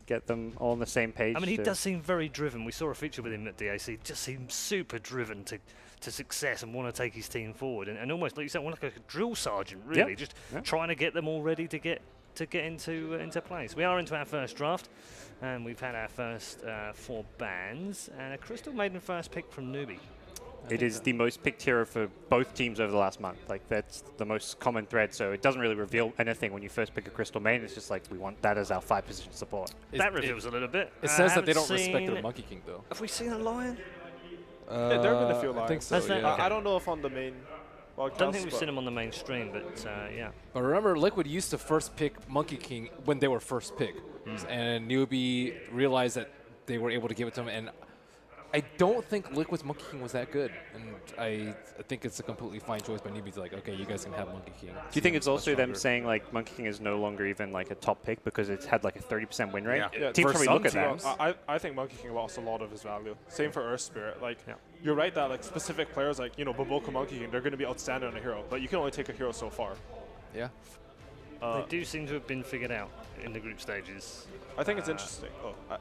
get them all on the same page. I mean, he does seem very driven. We saw a feature with him at DAC. He just seems super driven to success and want to take his team forward. And almost, like you said, like a drill sergeant, really. Just trying to get them all ready to get into place. We are into our first draft, and we've had our first 4 bans, and a Crystal Maiden first pick from Newbee. It is the most picked hero for both teams over the last month. Like, that's the most common thread, so it doesn't really reveal anything when you first pick a Crystal Main. It's just like, we want that as our 5-position support. That reveals a little bit. It says that they don't respect the Monkey King, though. Have we seen a lion? Yeah, there have been a few lions. I think so, yeah. I don't know if on the main podcast. Don't think we've seen him on the mainstream, but yeah. But remember, Liquid used to first pick Monkey King when they were first pick. And Newbee realized that they were able to give it to him. And I don't think Liquid's Monkey King was that good. And I think it's a completely fine choice by Newbee to like, okay, you guys can have Monkey King. Do you think it's also them saying like Monkey King is no longer even like a top pick because it's had like a 30% win rate? Yeah. Teams probably look at that. I think Monkey King lost a lot of his value. Same for Earth Spirit. Like, you're right that like specific players like, you know, Baboka Monkey King, they're going to be outstanding on a hero, but you can only take a hero so far. Yeah. They do seem to have been figured out in the group stages. I think it's interesting.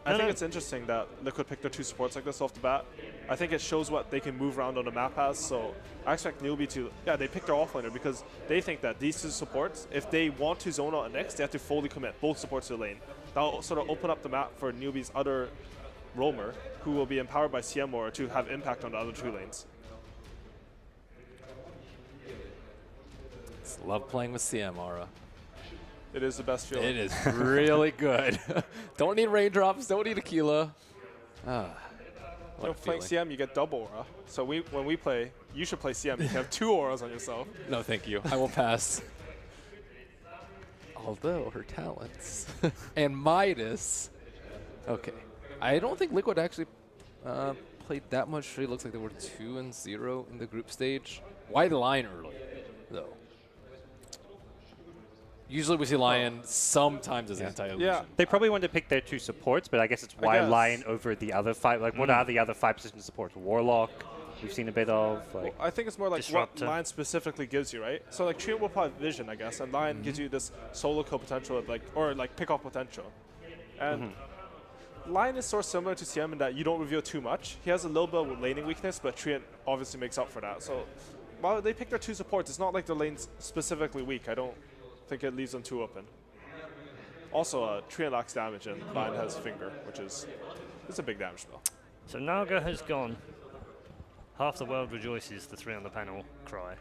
I think it's interesting that Liquid picked their 2 supports like this off the bat. I think it shows what they can move around on the map as. So I expect Newbee to, they picked their offlaner because they think that these 2 supports, if they want to zone out next, they have to fully commit both supports to the lane. That'll sort of open up the map for Newbee's other roamer, who will be empowered by CM Aura to have impact on the other 2 lanes. Just love playing with CM Aura. It is the best feeling. It is really good. Don't need raindrops. Don't need Aquila. Playing CM, you get double aura. So when we play, you should play CM. You can have 2 auras on yourself. No, thank you. I will pass. Although her talents and Midas. Okay, I don't think Liquid actually played that much. It looks like they were 2-0 in the group stage. Why the Lion early, though? Usually we see Lion sometimes as anti-illusion. Yeah. They probably wanted to pick their 2 supports, but I guess it's why Lion over the other 5. Like, what are the other 5-position supports? Warlock, we've seen a bit of. Like, well, I think it's more like Disruptor. what Lion specifically gives you, right? So like Treant will probably vision, I guess, and Lion gives you this solo kill potential, or pick-off potential. And Lion is sort of similar to CM in that you don't reveal too much. He has a little bit of laning weakness, but Treant obviously makes up for that. So while they pick their 2 supports, it's not like their lane's specifically weak. I don't think it leaves them too open. Also, Treant lacks damage and Lion has Finger, which is a big damage spell. So Naga has gone. Half the world rejoices, the 3 on the panel cry.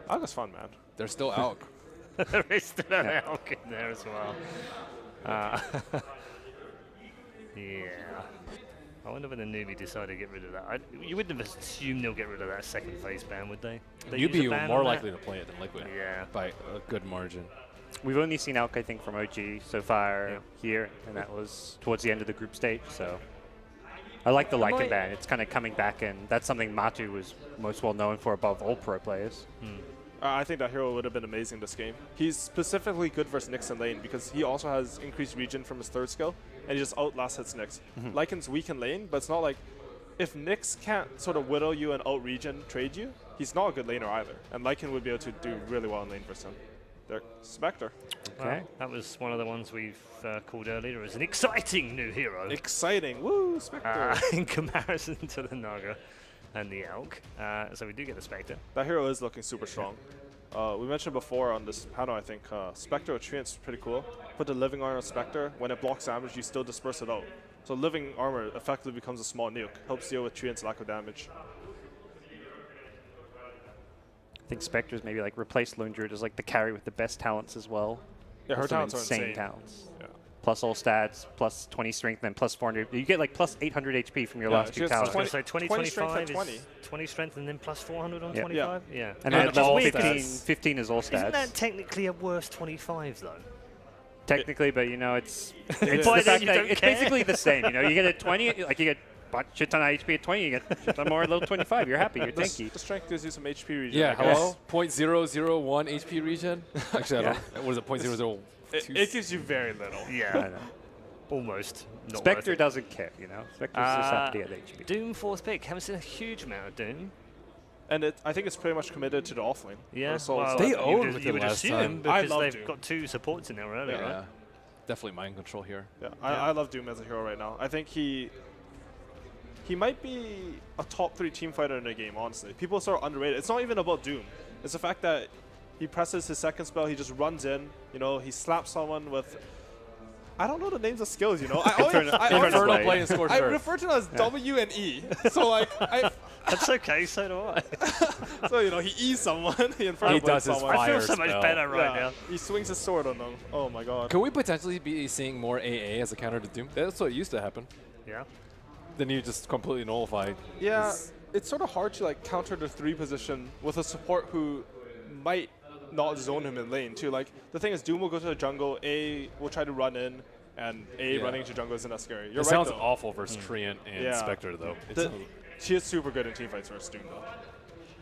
Naga's fun, man. They're still out. There is still an elk in there as well. Yeah. I wonder when the Newbee decided to get rid of that. You wouldn't have assumed they'll get rid of that second phase ban, would they? Newbee were more likely to play it than Liquid. Yeah. By a good margin. we've only seen Elk, I think, from OG so far here, and that was towards the end of the group stage, so. I like the Lycan ban. It's kind of coming back, and that's something Matu was most well known for above all pro players. I think that hero would have been amazing this game. He's specifically good versus Nyx in lane because he also has increased regen from his third skill, and he just outlast hits Nyx. Lycan's weak in lane, but it's not like if Nyx can't sort of whittle you and out-regen trade you, he's not a good laner either. And Lycan would be able to do really well in lane versus him. There, Spectre. Okay. Well, that was one of the ones we've called earlier as an exciting new hero. Exciting. Woo, Spectre. In comparison to the Naga and the Elk. So we do get the Spectre. That hero is looking super strong. We mentioned before on this panel, I think, Spectre with Treant is pretty cool. Put the living armor on Spectre. When it blocks damage, you still disperse it out. So living armor effectively becomes a small nuke. Helps deal with Treant's lack of damage. I think Spectre's maybe like replaced Lone Druid as like the carry with the best talents as well. Yeah, her talents are insane. insane. Talents. Yeah. Plus all stats, plus 20 strength, and plus 400. You get like plus 800 HP from your last two talents. So 20, 25 is 20 strength and then plus 400 on 25? Yeah. And then all weird 15 is all stats. Isn't that technically a worse 25 though? Technically, but you know, it's It's the fact that it's basically the same. You know, you get a 20, like you get a shit ton of HP at 20, you get a shit ton more at level 25. You're happy. You're tanky. The strength gives you some HP regen. Yeah, hello? 0.001 HP regen? Actually, I don't. What is it, 0.002? It gives you very little. Yeah. I know. Almost. Not Spectre doesn't care, you know. Spectre's just happy to get HP. Doom 4th pick. Haven't seen a huge amount of Doom. And I think it's pretty much committed to the offlane. Yeah. Well, they you owned would it last assume time. because love they've Doom. got 2 supports in there earlier, Yeah. right? definitely mind control here. Yeah, I love Doom as a hero right now. I think he might be a top 3 team fighter in the game, honestly. People are sort of underrated. It's not even about Doom. It's the fact that he presses his second spell, he just runs in, you know, he slaps someone with... I don't know the names of skills, you know. Infernal Blade and Scorched I Earth. refer to them as W and E. So, like, That's okay, so do I. so, you know, he E's someone, he Infernal Blades does his someone. I feel so spell. much better right Yeah, now. he swings his sword on them. Oh my god. Could we potentially be seeing more AA as a counter to Doom? That's what used to happen. Yeah. Then you just completely nullify. Yeah, it's sort of hard to like counter the 3 position with a support who might not zone him in lane too. Like the thing is, Doom will go to the jungle, A will try to run in, and A running to jungle isn't that scary. You're It right sounds though. awful versus Treant and Spectre though. She is super good in teamfights versus Doom though.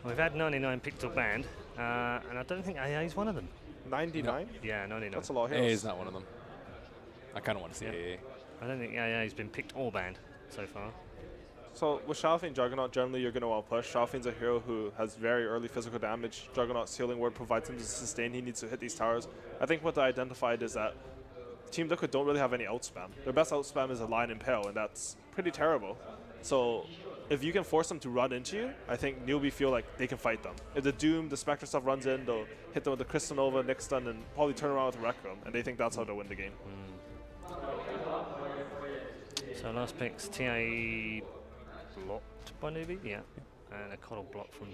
We've had 99 picked or banned, and I don't think AA is one of them. 99? Yeah, 99. That's a lot of AA heroes. is not one of them. I kind of want to see AA. I don't think AA has been picked or banned so far. So with Shalfin Juggernaut, generally you're going to want to push. Shalfin's a hero who has very early physical damage. Juggernaut's healing word provides him the sustain he needs to hit these towers. I think what they identified is that Team Liquid don't really have any outspam. Their best outspam is a Lion Impale, and that's pretty terrible. So if you can force them to run into you, I think Newbee feel like they can fight them. If the Doom, the Spectre stuff runs in, they'll hit them with the Crystal Nova, Nick Stun, and probably turn around with a Rec Room, and they think that's how they'll win the game. So last pick's TA blocked by Newbee, yeah. And a Coddle block from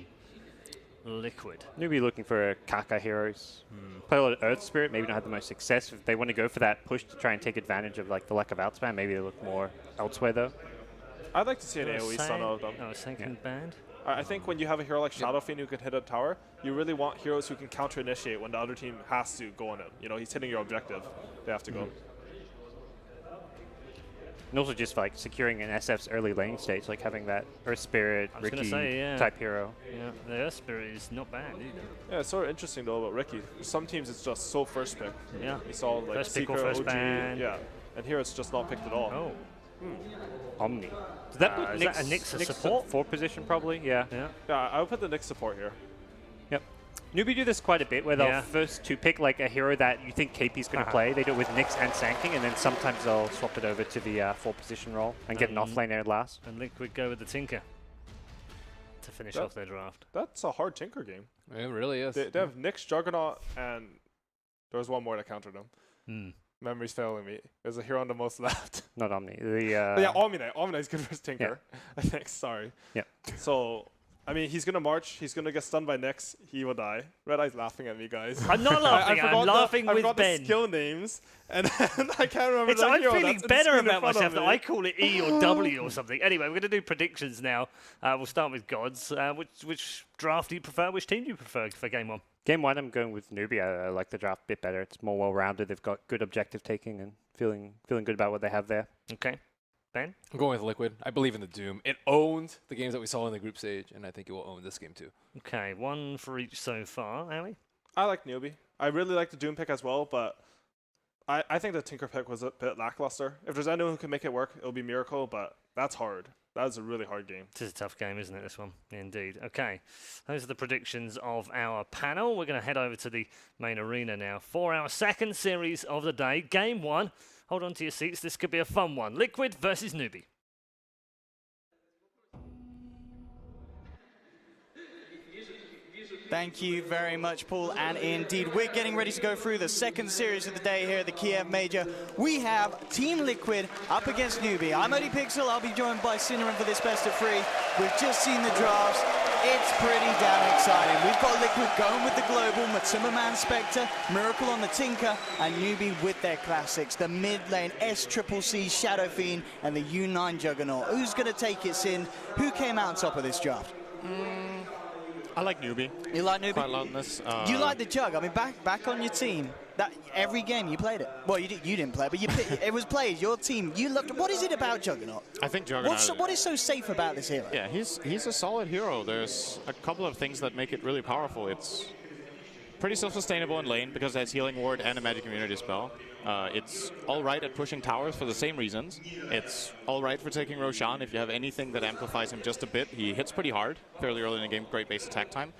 Liquid. Newbee looking for Kaka heroes. Play a lot of Earth Spirit, maybe not have the most success. If they want to go for that push to try and take advantage of like the lack of outspam, maybe they look more elsewhere though. I'd like to see an AoE stun out of them. Oh, second banned. I think when you have a hero like Shadowfiend who can hit a tower, you really want heroes who can counter-initiate when the other team has to go on it. You know, he's hitting your objective. They have to go. And also just like securing an SF's early lane stage, like having that Earth Spirit, Ricky type hero. Yeah, the Earth Spirit is not bad either. Yeah, it's sort of interesting though about Ricky. Some teams it's just so first pick. Yeah. You saw like First pick Seeker, or first OG, ban. yeah. And here it's just not picked at all. Oh. Omni. Does that put is that a Nyx support? 4 position probably? Yeah. Yeah. Yeah, I would put the Nyx support here. Yep. Newbee do this quite a bit where they'll first to pick like a hero that you think KP's going to play. They do it with Nyx and Sanking, and then sometimes they'll swap it over to the 4 position role and get an offlaner last. And Liquid go with the Tinker to finish off their draft. That's a hard Tinker game. It really is. They have Nyx, Juggernaut, and there was one more that countered them. Memory's failing me. There's a hero on the most left. Not Omni. Yeah, Omni. Omni's good versus Tinker. I think. Sorry. Yeah. So, I mean, he's gonna march. He's gonna get stunned by Nyx. He will die. Red Eye's laughing at me, guys. I'm not laughing. I'm laughing with I forgot Ben. the skill names, and I can't remember the I'm hero feeling that's better in the about screen in front myself of that me. I call it E or W or something. Anyway, we're going to do predictions now. We'll start with Gods. Which draft do you prefer? Which team do you prefer for game 1? Game 1, I'm going with Newbee. I like the draft a bit better. It's more well-rounded. They've got good objective taking and feeling good about what they have there. Okay. Ben? I'm going with Liquid. I believe in the Doom. It owned the games that we saw in the group stage, and I think it will own this game too. Okay, 1 for each so far. Ali? I like Newbee. I really like the Doom pick as well, but I think the Tinker pick was a bit lackluster. If there's anyone who can make it work, it'll be Miracle, but that's hard. That is a really hard game. It is a tough game, isn't it, this one? Indeed. Okay, those are the predictions of our panel. We're going to head over to the main arena now for our second series of the day. Game 1. Hold on to your seats. This could be a fun one. Liquid versus Newbee. Thank you very much, Paul. And indeed, we're getting ready to go through the second series of the day here at the Kiev Major. We have Team Liquid up against Newbee. I'm Odie Pixel. I'll be joined by Cinnamon for this best of 3. We've just seen the drafts. It's pretty damn exciting. We've got Liquid going with the Global, Matsuma Man Spectre, Miracle on the Tinker, and Newbee with their classics. The mid lane, SCCC Shadow Fiend, and the U9 Juggernaut. Who's going to take it, Sin? Who came out on top of this draft? I like Newbee. You like Newbee? Quite a lot in this. You like the Jug. I mean, back on your team. That every game you played it. Well, you didn't play, but it was played. Your team. You loved it. What is it about Juggernaut? I think Juggernaut. What is so safe about this hero? Yeah, he's a solid hero. There's a couple of things that make it really powerful. It's pretty self-sustainable in lane because it has Healing Ward and a Magic Immunity spell. It's all right at pushing towers for the same reasons. It's all right for taking Roshan. If you have anything that amplifies him just a bit, he hits pretty hard fairly early in the game. Great base attack time.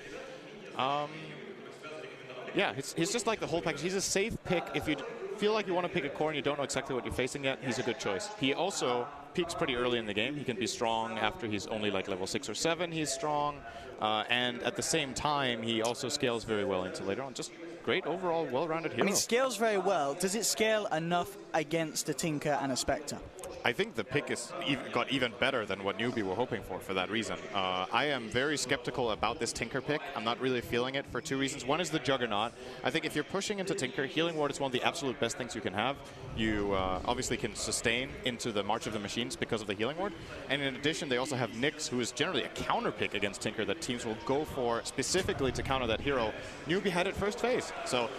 Yeah, he's just like the whole package. He's a safe pick if you feel like you want to pick a core and you don't know exactly what you're facing yet, he's a good choice. He also peaks pretty early in the game. He can be strong after he's only like level 6 or 7. He's strong. And at the same time, he also scales very well into later on. Just great overall, well-rounded hero. I mean, scales very well. Does it scale enough against a Tinker and a Spectre? I think the pick is got even better than what Newbee were hoping for that reason. I am very skeptical about this Tinker pick. I'm not really feeling it for 2 reasons. One is the Juggernaut. I think if you're pushing into Tinker, Healing Ward is one of the absolute best things you can have. You obviously can sustain into the March of the Machines because of the Healing Ward. And in addition, they also have Nyx, who is generally a counter pick against Tinker that teams will go for specifically to counter that hero. Newbee had it first phase. So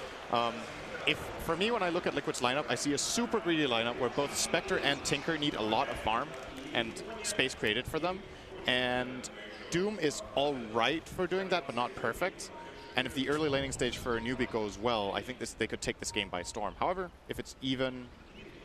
for me, when I look at Liquid's lineup, I see a super greedy lineup where both Spectre and Tinker need a lot of farm and space created for them. And Doom is all right for doing that, but not perfect. And if the early laning stage for Newbee goes well, I think they could take this game by storm. However, if it's even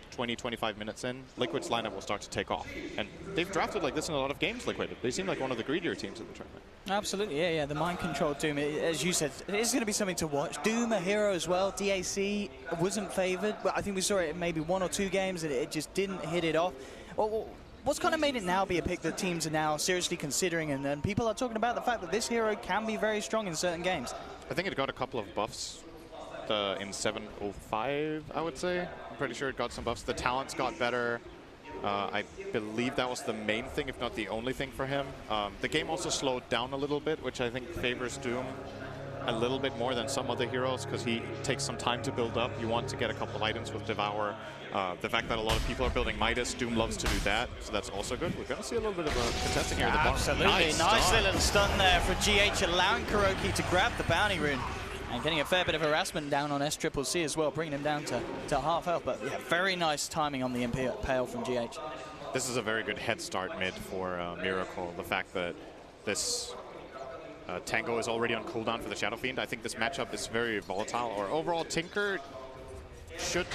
20, 25 minutes in, Liquid's lineup will start to take off. And they've drafted like this in a lot of games, Liquid. They seem like one of the greedier teams in the tournament. Absolutely, yeah. The mind control Doom, as you said, it is going to be something to watch. Doom, a hero as well. DAC wasn't favored, but I think we saw it in maybe 1 or 2 games and it just didn't hit it off. Well, what's kind of made it now be a pick that teams are now seriously considering, and people are talking about the fact that this hero can be very strong in certain games? I think it got a couple of buffs in 7.05, I would say. I'm pretty sure it got some buffs. The talents got better. I believe that was the main thing, if not the only thing for him. The game also slowed down a little bit, which I think favors Doom a little bit more than some other heroes, because he takes some time to build up. You want to get a couple of items with Devour. The fact that a lot of people are building Midas, Doom loves to do that, so that's also good. We're going to see a little bit of a contesting here. Absolutely. Nice little stun there for GH, allowing KuroKy to grab the bounty rune. And getting a fair bit of harassment down on SCCC as well, bringing him down to half health. But yeah, very nice timing on the Impale from GH. This is a very good head start mid for Miracle. The fact that this Tango is already on cooldown for the Shadow Fiend. I think this matchup is very volatile. Or overall, Tinker should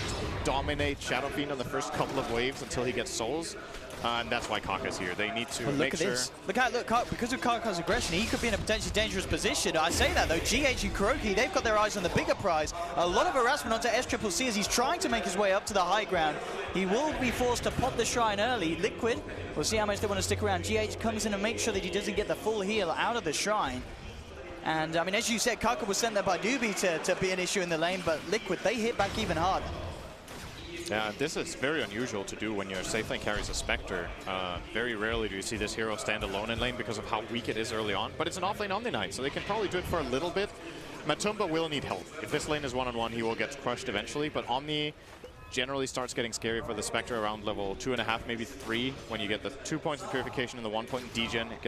dominate Shadow Fiend on the first couple of waves until he gets souls. And that's why Kaka's here. They need to make sure. Look at because of Kaka's aggression, he could be in a potentially dangerous position. I say that though, GH and KuroKy, they've got their eyes on the bigger prize. A lot of harassment onto SCCC as he's trying to make his way up to the high ground. He will be forced to pop the shrine early. Liquid, we'll see how much they want to stick around. GH comes in and makes sure that he doesn't get the full heal out of the shrine. And I mean, as you said, Kaka was sent there by Newbee to be an issue in the lane, but Liquid, they hit back even harder. Yeah, this is very unusual to do when your safe lane carries a Spectre. Very rarely do you see this hero stand alone in lane because of how weak it is early on. But it's an off-lane Omni Knight, so they can probably do it for a little bit. Matumba will need help. If this lane is one-on-one, he will get crushed eventually. But Omni generally starts getting scary for the Spectre around level 2.5, maybe 3. When you get the 2 points in Purification and the 1 point in degen, it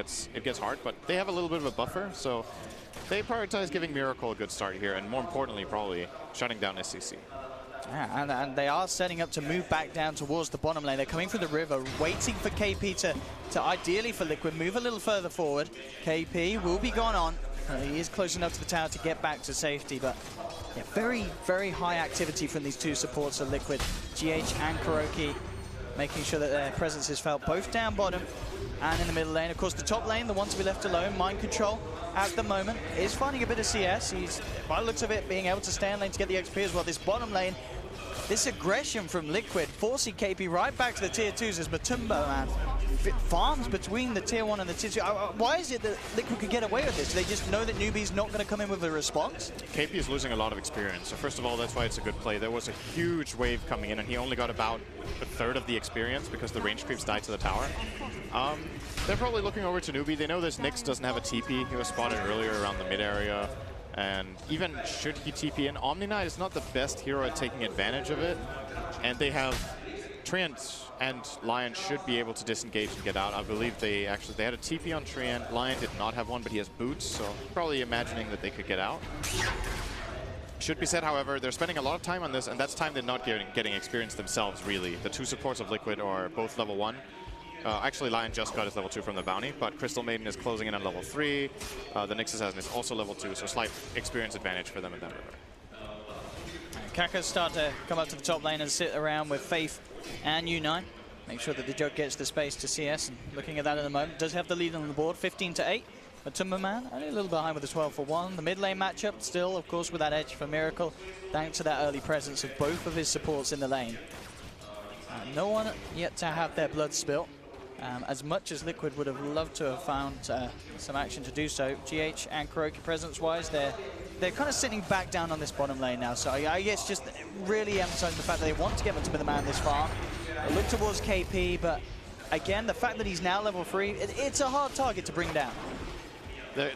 gets hard. But they have a little bit of a buffer, so they prioritize giving Miracle a good start here. And more importantly, probably shutting down SCC. Yeah, and they are setting up to move back down towards the bottom lane. They're coming from the river, waiting for KP to ideally for Liquid move a little further forward. KP will be gone on. He is close enough to the tower to get back to safety, but yeah, very, very high activity from these two supports of Liquid, GH and KuroKy, making sure that their presence is felt both down bottom and in the middle lane. Of course, the top lane, the one to be left alone, Mind Control at the moment, is finding a bit of CS. He's, by the looks of it, being able to stay in lane to get the XP as well. This bottom lane, this aggression from Liquid, forcing KP right back to the tier 2s as Matumba, man, farms between the tier 1 and the tier 2. Why is it that Liquid could get away with this? Do they just know that Newbee's not going to come in with a response? KP is losing a lot of experience. So first of all, that's why it's a good play. There was a huge wave coming in, and he only got about a third of the experience because the range creeps died to the tower. They're probably looking over to Newbee. They know this Nyx doesn't have a TP. He was spotted earlier around the mid area. And even should he TP in, Omni Knight is not the best hero at taking advantage of it. And they have Treant and Lion should be able to disengage and get out. I believe they had a TP on Treant. Lion did not have one, but he has boots, so probably imagining that they could get out. Should be said, however, they're spending a lot of time on this, and that's time they're not getting experience themselves, really. The two supports of Liquid are both level 1. Actually, Lion just got his level 2 from the bounty, but Crystal Maiden is closing in on level 3. The Nyx Assassin is also level 2, so slight experience advantage for them in that regard. Kaka start to come up to the top lane and sit around with Faith and U9. Make sure that the Jug gets the space to CS, and looking at that in the moment, does have the lead on the board, 15-8. Matumba Man only a little behind with a 12 for 1. The mid lane matchup still, of course, with that edge for Miracle, thanks to that early presence of both of his supports in the lane. No one yet to have their blood spilt. As much as Liquid would have loved to have found some action to do so, GH and Kuroki presence-wise, they're kind of sitting back down on this bottom lane now. So I guess just really emphasizing the fact that they want to get Matumba Man this far. They look towards KP, but again, the fact that he's now level 3, it's a hard target to bring down.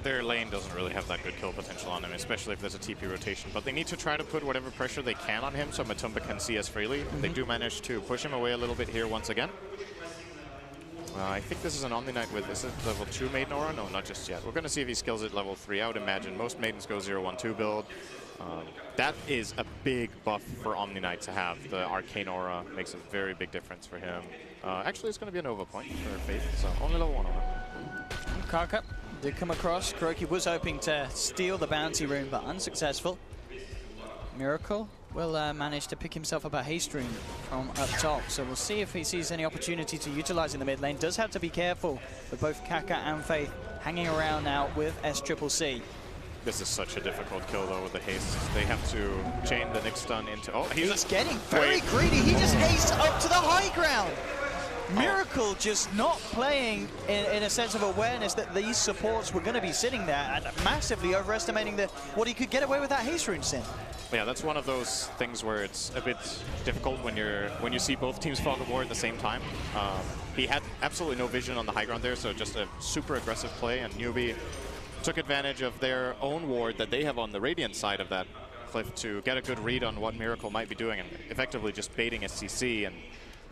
Their lane doesn't really have that good kill potential on him, especially if there's a TP rotation. But they need to try to put whatever pressure they can on him so Matumba can CS freely. They do manage to push him away a little bit here once again. I think this is an Omni Knight with, is it level 2 Maiden Aura? No, not just yet. We're going to see if he skills it level 3. I would imagine most Maidens go 0-1-2 build. That is a big buff for Omni Knight to have. The Arcane Aura makes a very big difference for him. Actually, it's going to be a Nova point for Faith, so only level 1 Aura. Karka did come across. Kuroki was hoping to steal the bounty rune, but unsuccessful. Miracle will manage to pick himself up a haste rune from up top, so we'll see if he sees any opportunity to utilize in the mid lane. Does have to be careful with both Kaka and Faith hanging around now with SCCC. This is such a difficult kill though with the haste. They have to chain the Nyx stun into. Oh, he's getting very greedy. He just hastes up to the high ground. Miracle just not playing in a sense of awareness that these supports were going to be sitting there and massively overestimating what he could get away with that haste rune sin. Yeah, that's one of those things where it's a bit difficult when you see both teams Fog of War at the same time. He had absolutely no vision on the high ground there, so just a super aggressive play, and Newbee took advantage of their own ward that they have on the Radiant side of that cliff to get a good read on what Miracle might be doing and effectively just baiting SCC, and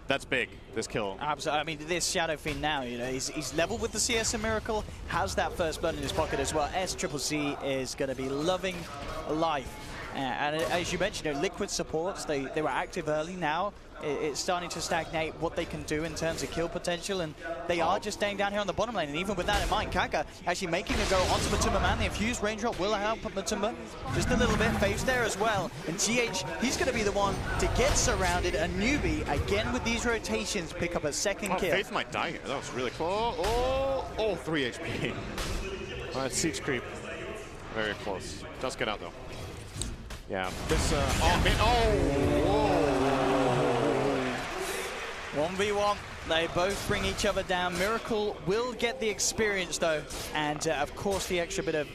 that's big, this kill. Absolutely. I mean, this Shadow Fiend now, you know, he's level with the CS and Miracle, has that first blood in his pocket as well. SCCC is going to be loving life. And as you mentioned, you know, Liquid supports, they were active early. Now it's starting to stagnate what they can do in terms of kill potential, and they are just staying down here on the bottom lane. And even with that in mind, Kaka actually making a go onto Matumba Man. The infused range drop will help Matumba just a little bit. Faith's there as well, and GH, he's going to be the one to get surrounded. And Newbee, again with these rotations, pick up a second kill. Faith might die here. That was really close. Oh, 3 HP. Siege creep. Very close. Does get out though. Yeah, this, whoa. 1v1, they both bring each other down. Miracle will get the experience though, and of course the extra bit of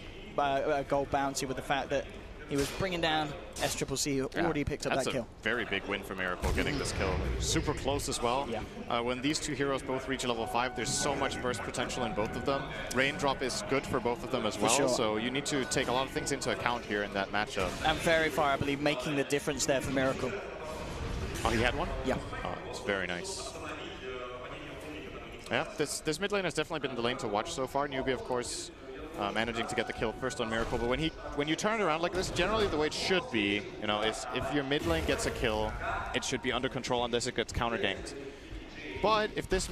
gold bounty with the fact that he was bringing down SCCC, who already picked up that kill. That's a very big win for Miracle, getting this kill. Super close as well. Yeah. When these two heroes both reach level 5, there's so much burst potential in both of them. Raindrop is good for both of them as well, so you need to take a lot of things into account here in that matchup. And very far, I believe, making the difference there for Miracle. Oh, he had one? Yeah. Oh, it's very nice. Yeah, this mid lane has definitely been the lane to watch so far. Newbee, of course, managing to get the kill first on Miracle, but when you turn it around like this, generally the way it should be, you know, is if your mid lane gets a kill, it should be under control unless it gets counter ganked. But if this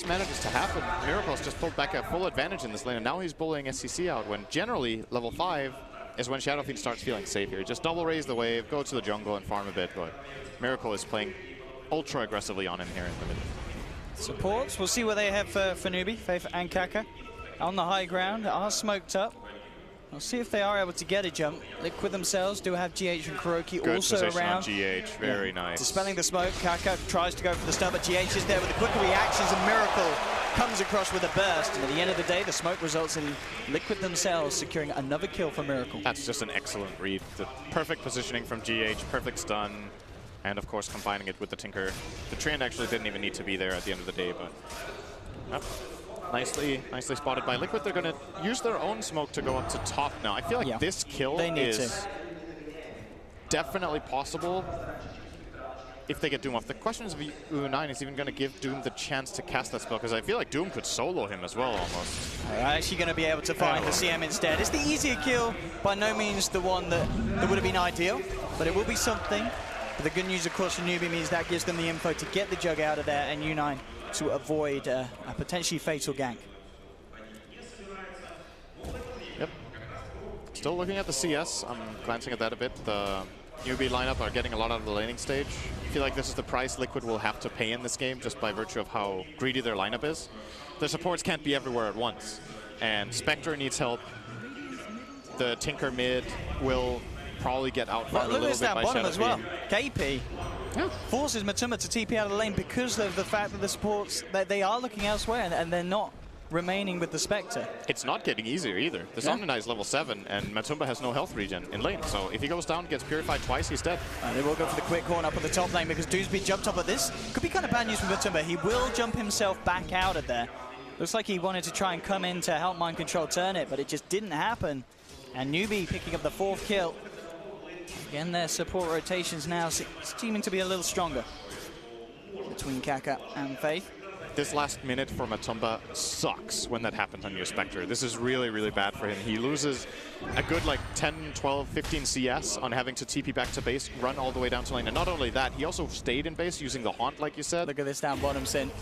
manages to happen, Miracle's just pulled back a full advantage in this lane, and now he's bullying SCC out when generally level 5 is when Shadow Fiend starts feeling safe here. Just double raise the wave, go to the jungle and farm a bit, but Miracle is playing ultra aggressively on him here in the mid. Supports, we'll see what they have for Newbee, Faith and Kaka. On the high ground, are smoked up. We'll see if they are able to get a jump. Liquid themselves do have GH and Kuroki good also around. On GH, very nice. Dispelling the smoke, Kaka tries to go for the stun, but GH is there with the quicker reactions, and Miracle comes across with a burst. And at the end of the day, the smoke results in Liquid themselves securing another kill for Miracle. That's just an excellent read. The perfect positioning from GH, perfect stun, and of course combining it with the Tinker. The Trend actually didn't even need to be there at the end of the day, but nicely spotted by Liquid. They're going to use their own smoke to go up to top now. I feel like this kill is definitely possible if they get Doom off. The question is if U9 is even going to give Doom the chance to cast that spell, because I feel like Doom could solo him as well almost. They're actually going to be able to find the CM instead. It's the easier kill, by no means the one that would have been ideal, but it will be something. But the good news, of course, for Newbee means that gives them the info to get the Jug out of there, and U9 to avoid a potentially fatal gank. Yep. Still looking at the CS. I'm glancing at that a bit. The Newbee lineup are getting a lot out of the laning stage. I feel like this is the price Liquid will have to pay in this game just by virtue of how greedy their lineup is. Their supports can't be everywhere at once. and Spectre needs help. The Tinker mid will probably get out Well, a look little at this bit down by bottom Shadow as well. Fiend. KP forces Matuma to TP out of the lane because of the fact that the supports, they are looking elsewhere and they're not remaining with the Spectre. It's not getting easier either. The Omni is level 7 and Matumba has no health regen in lane. So if he goes down, gets purified twice, he's dead. They will go for the quick corner up on the top lane because Newbee jumped up at this. Could be kind of bad news for Matumba. He will jump himself back out of there. Looks like he wanted to try and come in to help Mind Control turn it, but it just didn't happen. And Newbee picking up the 4th kill. Again, their support rotations now seeming to be a little stronger between Kaka and Faith. This last minute for Matumba sucks when that happens on your Spectre. This is really, really bad for him. He loses a good like 10, 12, 15 CS on having to TP back to base, run all the way down to lane. And not only that, he also stayed in base using the Haunt, like you said. Look at this down bottom, Sin.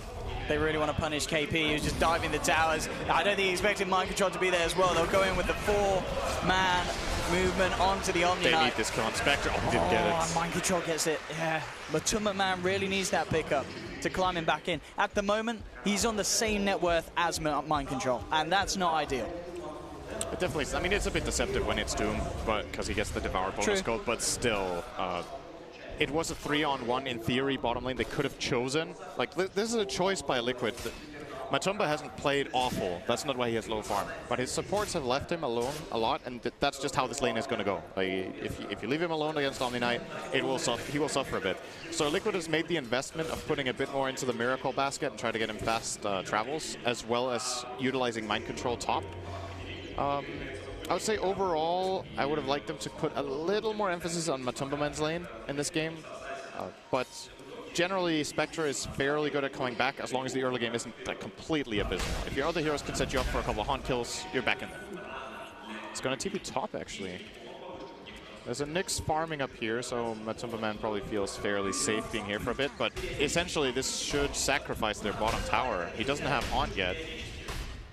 They really want to punish KP. He was just diving the towers. I don't think he expected Mind Control to be there as well. They'll go in with the 4-man movement onto the Omni. They need this kill on Spectre. Oh, didn't get it. Mind Control gets it. Yeah, Matumba man really needs that pickup to climb him back in. At the moment, he's on the same net worth as Mind Control, and that's not ideal. It definitely, I mean, it's a bit deceptive when it's Doom, but because he gets the Devour bonus gold, but still, it was a 3-on-1 in theory bottom lane they could have chosen. Like, this is a choice by Liquid. Matumba hasn't played awful. That's not why he has low farm. But his supports have left him alone a lot, and that's just how this lane is going to go. Like, if you leave him alone against Omni Knight, he will suffer a bit. So Liquid has made the investment of putting a bit more into the Miracle basket and try to get him fast travels, as well as utilizing Mind Control top. I would say overall, I would have liked them to put a little more emphasis on Matumba man's lane in this game, but generally, Spectre is fairly good at coming back as long as the early game isn't like, completely abysmal. If your other heroes can set you up for a couple of Haunt kills, you're back in there. It's going to TP top, actually. There's a Nyx farming up here, so Matumba man probably feels fairly safe being here for a bit, but essentially this should sacrifice their bottom tower. He doesn't have Haunt yet.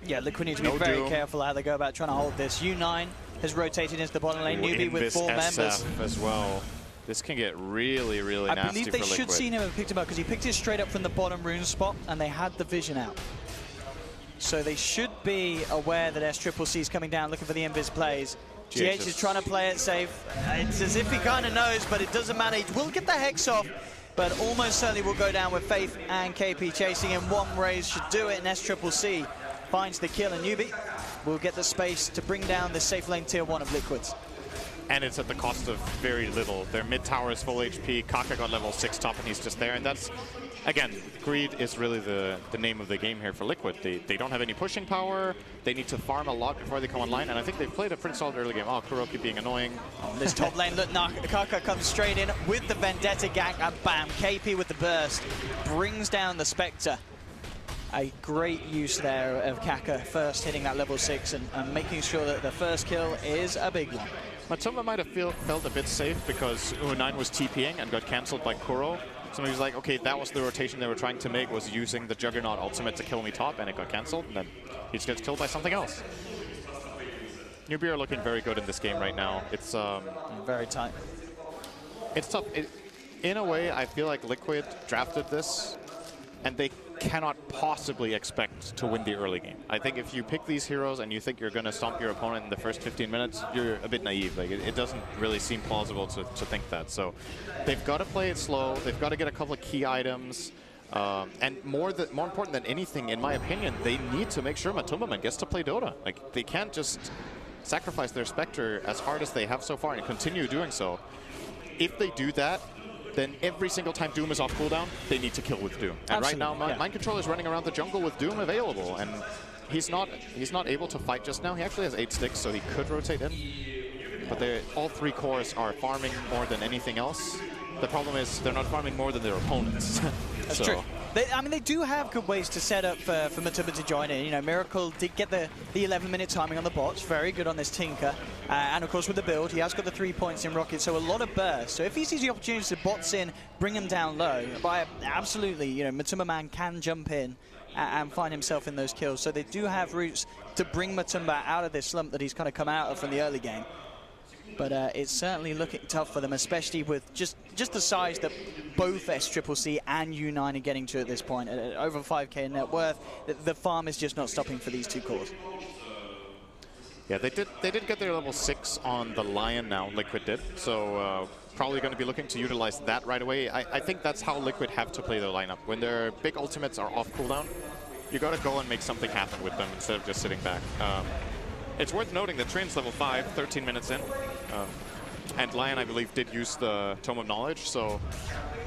Yeah, Liquid need to be very careful how they go about trying to hold this. U9 has rotated into the bottom lane. Newbee with 4 members. As well. This can get really, really nasty for Liquid. I believe they should see him have picked him up because he picked it straight up from the bottom rune spot and they had the vision out. So they should be aware that SCCC is coming down looking for the invis plays. GH is trying to play it safe. It's as if he kind of knows, but it doesn't matter. He will get the Hex off, but almost certainly will go down with Faith and KP chasing him. One raise should do it, and SCCC finds the kill, and Newbee will get the space to bring down the safe lane tier 1 of Liquids. And it's at the cost of very little. Their mid tower is full HP. Kaka got level 6 top, and he's just there. And that's, again, greed is really the name of the game here for Liquid. They don't have any pushing power. They need to farm a lot before they come online. And I think they've played a pretty solid early game. Oh, Kuroki being annoying. This top lane, look, Kaka comes straight in with the Vendetta gank, and bam, KP with the burst brings down the Spectre. A great use there of Kaka first hitting that level 6 and making sure that the first kill is a big one. Matumba might have felt a bit safe because U9 was TPing and got cancelled by Kuro. So he was like, okay, that was the rotation they were trying to make, was using the Juggernaut ultimate to kill me top, and it got cancelled, and then he just gets killed by something else. Newbee are looking very good in this game right now. It's very tight. It's tough. In a way, I feel like Liquid drafted this, and they cannot possibly expect to win the early game. I think if you pick these heroes and you think you're going to stomp your opponent in the first 15 minutes, you're a bit naive. Like it doesn't really seem plausible to think that. So they've got to play it slow. They've got to get a couple of key items. And more important than anything, in my opinion, they need to make sure Matumba man gets to play Dota. Like they can't just sacrifice their Spectre as hard as they have so far and continue doing so. If they do that, then every single time Doom is off cooldown, they need to kill with Doom. And right now, Mind Control is running around the jungle with Doom available, and he's not able to fight just now. He actually has 8 sticks, so he could rotate in. But all 3 cores are farming more than anything else. The problem is they're not farming more than their opponents. That's true. I mean, they do have good ways to set up for Matumba to join in. You know, Miracle did get the 11-minute timing on the bots. Very good on this Tinker. And, of course, with the build, he has got the 3 points in Rocket, so a lot of burst. So if he sees the opportunity to bots in, bring him down low, absolutely, you know, Matumba man can jump in and find himself in those kills. So they do have routes to bring Matumba out of this slump that he's kind of come out of from the early game. But it's certainly looking tough for them, especially with just the size that both SCCC and U9 are getting to at this point. At over 5k in net worth, the farm is just not stopping for these 2 cores. Yeah, they did get their level 6 on the Lion now, Liquid did. So probably going to be looking to utilize that right away. I think that's how Liquid have to play their lineup. When their big ultimates are off cooldown, you got to go and make something happen with them instead of just sitting back. It's worth noting that Train's level 5, 13 minutes in. And Lion, I believe, did use the Tome of Knowledge, so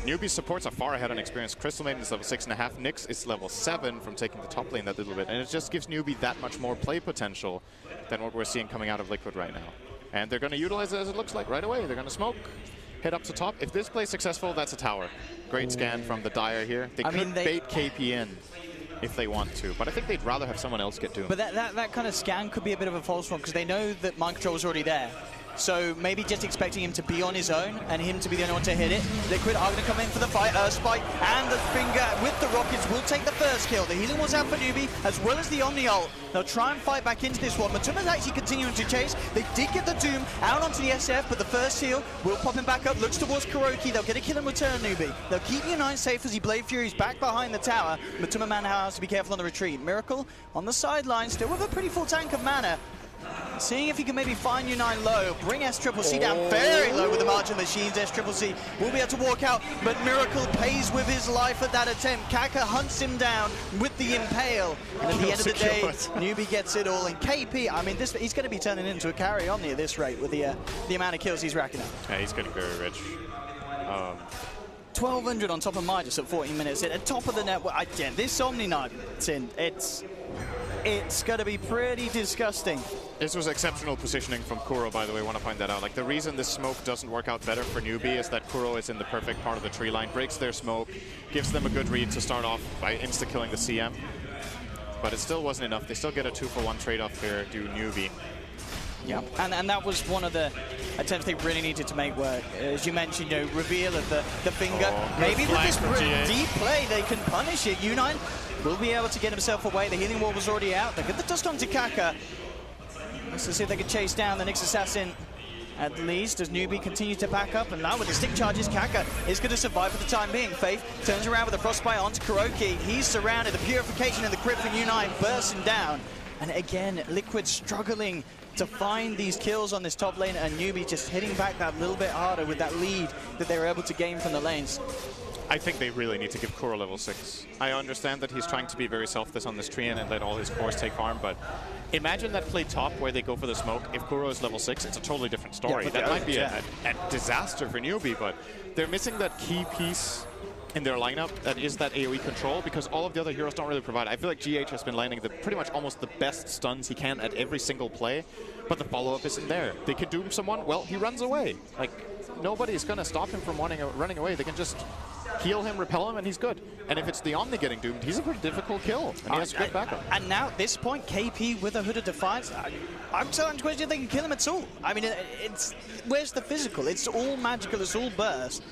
Newbee's supports are far ahead on experience. Crystal Maiden is level 6.5, Nyx is level 7 from taking the top lane that little bit, and it just gives Newbee that much more play potential than what we're seeing coming out of Liquid right now. And they're going to utilize it as it looks like right away. They're going to smoke, head up to top. If this plays successful, that's a tower. Great scan from the Dire here. They could bait KP in if they want to, but I think they'd rather have someone else get doomed. But that kind of scan could be a bit of a false one because they know that Mind Control is already there. So maybe just expecting him to be on his own and him to be the only one to hit it. Liquid are going to come in for the fight. Spike and the finger with the rockets will take the first kill. The healing was out for Newbee as well as the Omni ult. They'll try and fight back into this one. Matuma's actually continuing to chase. They did get the Doom out onto the SF, but the first heal will pop him back up. Looks towards Kuroki. They'll get a kill in return, Newbee. They'll keep Unite safe as he Blade Fury's back behind the tower. Matuma man has to be careful on the retreat. Miracle on the sideline, still with a pretty full tank of mana. Seeing if he can maybe find U9 low, bring SCCC down very low with the March of Machines. SCCC will be able to walk out, but Miracle pays with his life at that attempt. Kaka hunts him down with the Impale. And at the end of the day, Newbee gets it all. And KP, I mean, he's going to be turning into a carry on at this rate with the amount of kills he's racking up. Yeah, he's getting very rich. 1,200 on top of Midas at 14 minutes in. At top of the network, again, this Omni Knight, it's going to be pretty disgusting. This was exceptional positioning from Kuro, by the way. I want to point that out. Like, the reason this smoke doesn't work out better for Newbee is that Kuro is in the perfect part of the tree line, breaks their smoke, gives them a good read to start off by insta-killing the CM. But it still wasn't enough. They still get a 2-for-1 trade-off here due Newbee. Yeah, and that was one of the attempts they really needed to make work. As you mentioned, you know, reveal of the finger. Maybe with this deep play, they can punish it. U9 will be able to get himself away. The healing wall was already out. They get the dust onto Kaka. Let's see if they can chase down the Nyx Assassin at least as Newbee continues to back up. And now with the stick charges, Kaka is going to survive for the time being. Faith turns around with a frostbite onto Kuroki. He's surrounded. The purification and the crit from U9 bursting down. And again, Liquid struggling to find these kills on this top lane, and Newbee just hitting back that little bit harder with that lead that they were able to gain from the lanes. I think they really need to give Kuro level 6. I understand that he's trying to be very selfless on this tree and let all his cores take farm, but imagine that play top where they go for the smoke. If Kuro is level 6, it's a totally different story. That might be a disaster for Newbee, but they're missing that key piece in their lineup that is that AoE control, because all of the other heroes don't really provide. I feel like GH has been landing pretty much almost the best stuns he can at every single play, but the follow-up isn't there. They can doom someone, well, he runs away. Like, nobody's going to stop him from running away. They can just heal him, repel him, and he's good. And if it's the Omni getting doomed, he's a pretty difficult kill, and he has good backup. And now at this point, KP with a Hood of Defiance, I'm starting to question if they can kill him at all. I mean, where's the physical? It's all magical, it's all burst.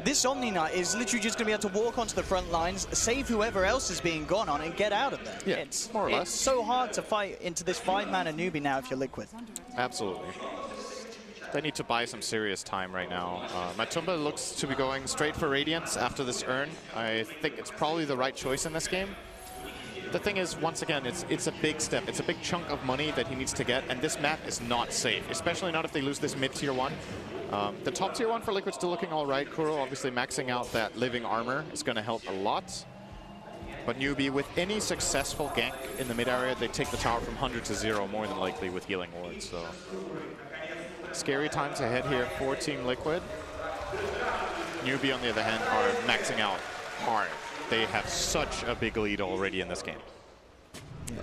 This Omni Knight is literally just going to be able to walk onto the front lines, save whoever else is being gone on, and get out of there. Yeah, it's more or less. It's so hard to fight into this 5-mana Newbee now if you're Liquid. Absolutely. They need to buy some serious time right now. Matumba looks to be going straight for Radiance after this Urn. I think it's probably the right choice in this game. The thing is, once again, it's a big step. It's a big chunk of money that he needs to get, and this map is not safe, especially not if they lose this mid-tier 1. The top tier 1 for Liquid still looking all right. Kuro obviously maxing out that living armor is going to help a lot. But Newbee, with any successful gank in the mid area, they take the tower from 100 to 0 more than likely with healing wards. So scary times ahead here for Team Liquid. Newbee, on the other hand, are maxing out hard. They have such a big lead already in this game.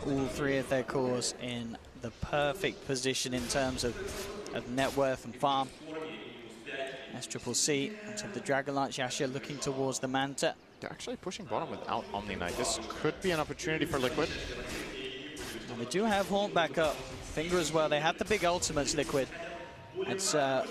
All three of their cores in the perfect position in terms of net worth and farm. SCCC onto the Dragon Launch. Yasha looking towards the Manta. They're actually pushing bottom without Omni Knight. This could be an opportunity for Liquid. And they do have Haunt back up. Finger as well. They have the big ultimates, Liquid. It's kind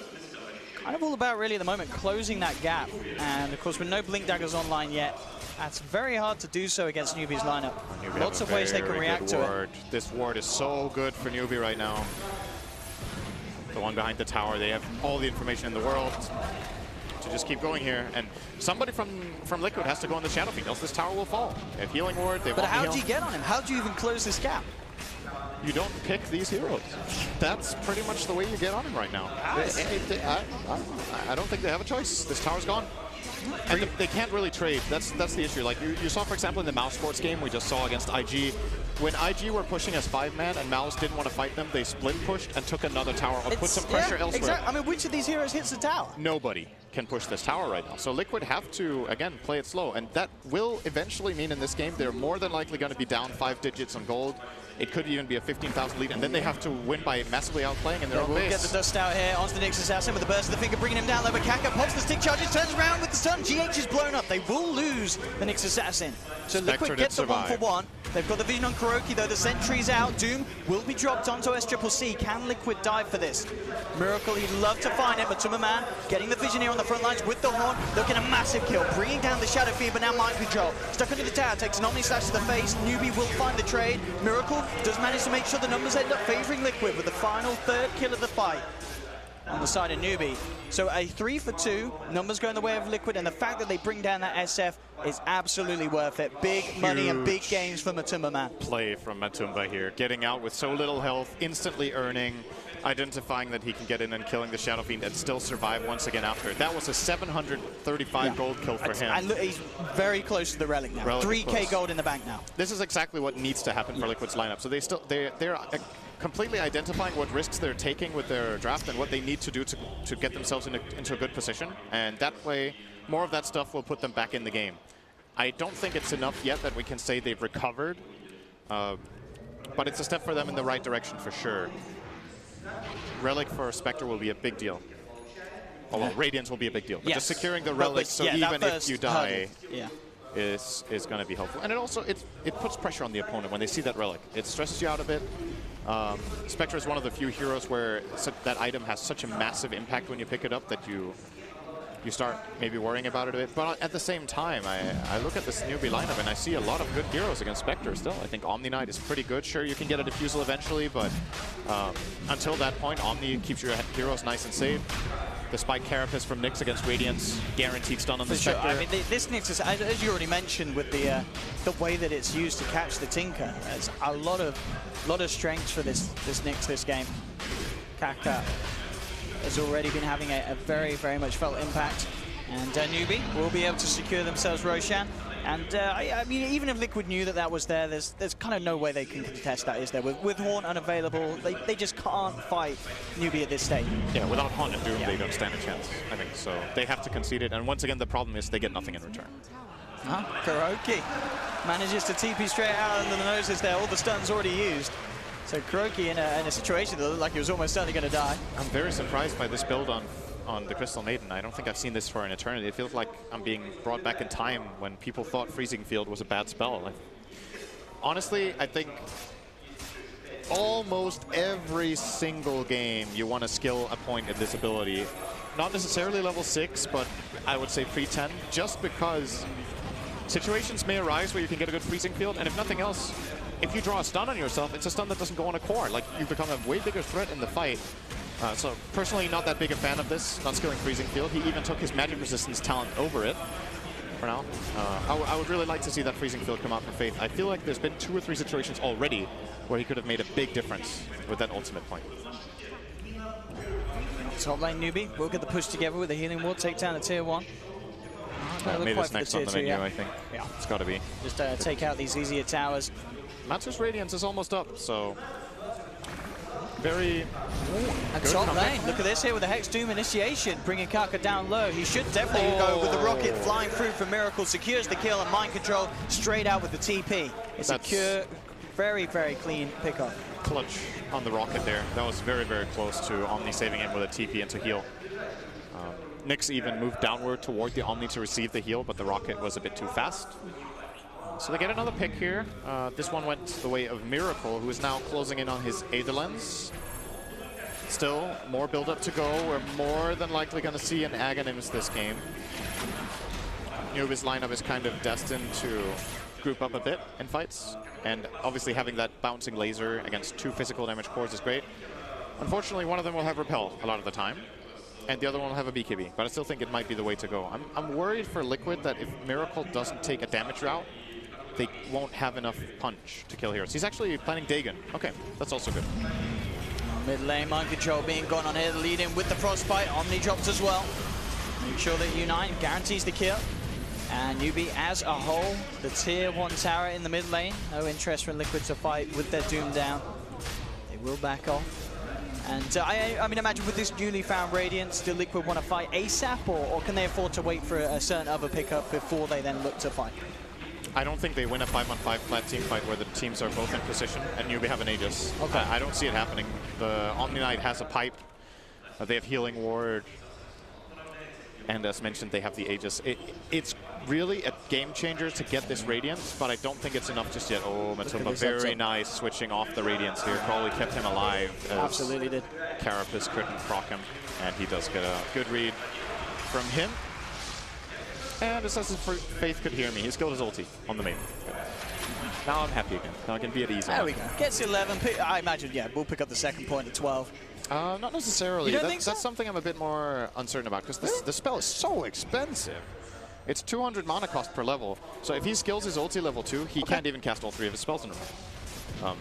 of all about, really, at the moment, closing that gap. And, of course, with no Blink Daggers online yet, that's very hard to do so against Newbee's lineup. Newbee Lots of ways they can react to it. This ward is so good for Newbee right now. The one behind the tower, they have all the information in the world to just keep going here. And somebody from Liquid has to go on the Shadow Field, else this tower will fall. They have healing ward, they want But how do you get on him? How do you even close this gap? you don't pick these heroes. That's pretty much the way you get on him right now. I don't think they have a choice. This tower's gone. And they can't really trade. That's the issue. Like you saw, for example, in the Mousesports game we just saw against IG, when IG were pushing as 5-man and Mouse didn't want to fight them, they split pushed and took another tower or put some pressure elsewhere. Exactly. I mean, which of these heroes hits the tower? Nobody can push this tower right now. So Liquid have to, again, play it slow. And that will eventually mean in this game they're more than likely going to be down 5 digits on gold. It could even be a 15,000 lead, and then they have to win by massively outplaying in their own we'll base. Get the dust out here onto the Nyx assassin with the burst of the finger, bringing him down low. But Kaka pops the stick charges, turns around with the stun. GH is blown up. They will lose the Nyx assassin. So Spectre Liquid gets the 1-for-1. They've got the vision on Kuroki, though. The sentry's out. Doom will be dropped onto SCCC. Can Liquid dive for this? Miracle, he'd love to find it, but Tumberman getting the vision here on the front lines with the horn. Looking a massive kill, bringing down the Shadow Fiend, but now mind control. Stuck under the tower, takes an Omni Slash to the face. Newbee will find the trade. Miracle does manage to make sure the numbers end up favoring Liquid with the final 3rd kill of the fight on the side of Newbee. So a 3-for-2, numbers going the way of Liquid, and the fact that they bring down that SF is absolutely worth it. Big money and big games for Matumba. Play from Matumba here, getting out with so little health, instantly earning, identifying that he can get in and killing the Shadow Fiend and still survive once again after. That was a 735 gold kill for him. And look, he's very close to the Relic now. 3K gold in the bank now. This is exactly what needs to happen for Liquid's lineup. So they're completely identifying what risks they're taking with their draft and what they need to do to get themselves into a good position. And that way, more of that stuff will put them back in the game. I don't think it's enough yet that we can say they've recovered, but it's a step for them in the right direction for sure. Relic for Spectre will be a big deal. Oh, well, Radiance will be a big deal. But just securing the Relic, so even if you die, is going to be helpful. And it puts pressure on the opponent when they see that Relic. It stresses you out a bit. Spectre is one of the few heroes where that item has such a massive impact when you pick it up that you start maybe worrying about it a bit. But at the same time, I look at this Newbee lineup and I see a lot of good heroes against Spectre still. I think Omni Knight is pretty good. Sure, you can get a Diffusal eventually, but until that point, Omni keeps your heroes nice and safe. The Spike Carapace from Nyx against Radiance, guaranteed stun on the Spectre. Sure. I mean, this Nyx is, as you already mentioned, with the way that it's used to catch the Tinker, there's a lot of strengths for this Nyx this game. Kaka has already been having a very, very much felt impact. And Newbee will be able to secure themselves Roshan. And I mean, even if Liquid knew that was there, there's kind of no way they can contest that, is there? With Horn unavailable, they just can't fight Newbee at this stage. Yeah, without Horn and Doom, they don't stand a chance, I think. So they have to concede it. And once again, the problem is they get nothing in return. Kuroki manages to TP straight out under the noses there. All the stuns already used. So Kuroki in a situation that looked like he was almost certainly going to die. I'm very surprised by this build on the Crystal Maiden. I don't think I've seen this for an eternity. It feels like I'm being brought back in time when people thought Freezing Field was a bad spell. Honestly, I think almost every single game you want to skill a point in this ability. Not necessarily level 6, but I would say pre-10, just because situations may arise where you can get a good Freezing Field, and if nothing else, if you draw a stun on yourself, it's a stun that doesn't go on a core. Like, you become a way bigger threat in the fight. So personally, not that big a fan of this, not skilling Freezing Field. He even took his magic resistance talent over it for now. I would really like to see that Freezing Field come out for Faith. I feel like there's been 2 or 3 situations already where he could have made a big difference with that ultimate point. Top lane Newbee will get the push together with the healing ward, take down the tier 1. Maybe it's next on the menu, I think. Yeah. It's got to be. Just take out these easier towers. Matsu's Radiance is almost up, so very and good top comeback. lane, look at this here with the Hex Doom initiation, bringing Kaka down low. He should definitely go with the rocket flying through for Miracle, secures the kill, and mind control straight out with the TP. It's a very, very clean pickoff. Clutch on the rocket there. That was very, very close to Omni saving him with a TP into heal. Nyx even moved downward toward the Omni to receive the heal, but the rocket was a bit too fast. So they get another pick here. This one went the way of Miracle, who is now closing in on his Aetherlens. Still, more build-up to go. We're more than likely going to see an Aghanims this game. Newbee's lineup is kind of destined to group up a bit in fights. And obviously having that bouncing laser against 2 physical damage cores is great. Unfortunately, one of them will have Repel a lot of the time, and the other one will have a BKB. But I still think it might be the way to go. I'm worried for Liquid that if Miracle doesn't take a damage route, they won't have enough punch to kill heroes. He's actually planning Dagon. Okay, that's also good. Mid lane, mind control being gone on here, leading with the Frostbite. Omni drops as well. Make sure that U9 guarantees the kill. And Newbee as a whole, the tier 1 tower in the mid lane. No interest for Liquid to fight with their Doom down. They will back off. And I mean, imagine with this newly found Radiance, do Liquid want to fight ASAP, or can they afford to wait for a certain other pickup before they then look to fight? I don't think they win a 5-on-5 flat team fight where the teams are both in position and Newbee have an Aegis. Okay. I don't see it happening. The Omni Knight has a pipe. They have Healing Ward. And as mentioned, they have the Aegis. It's really a game changer to get this Radiance, but I don't think it's enough just yet. Oh, Matumba, very nice switching off the Radiance here. Probably kept him alive. Absolutely did. Carapace couldn't proc him, and he does get a good read from him. And Assassin's Faith could hear me. He skilled his ulti on the main. Now I'm happy again. Now I can be at ease. There we go. Gets 11. I imagine, yeah, we'll pick up the second point at 12. Not necessarily. You don't think so? That's something I'm a bit more uncertain about, because the spell is so expensive. It's 200 mana cost per level. So if he skills his ulti level 2, he can't even cast all 3 of his spells in a row.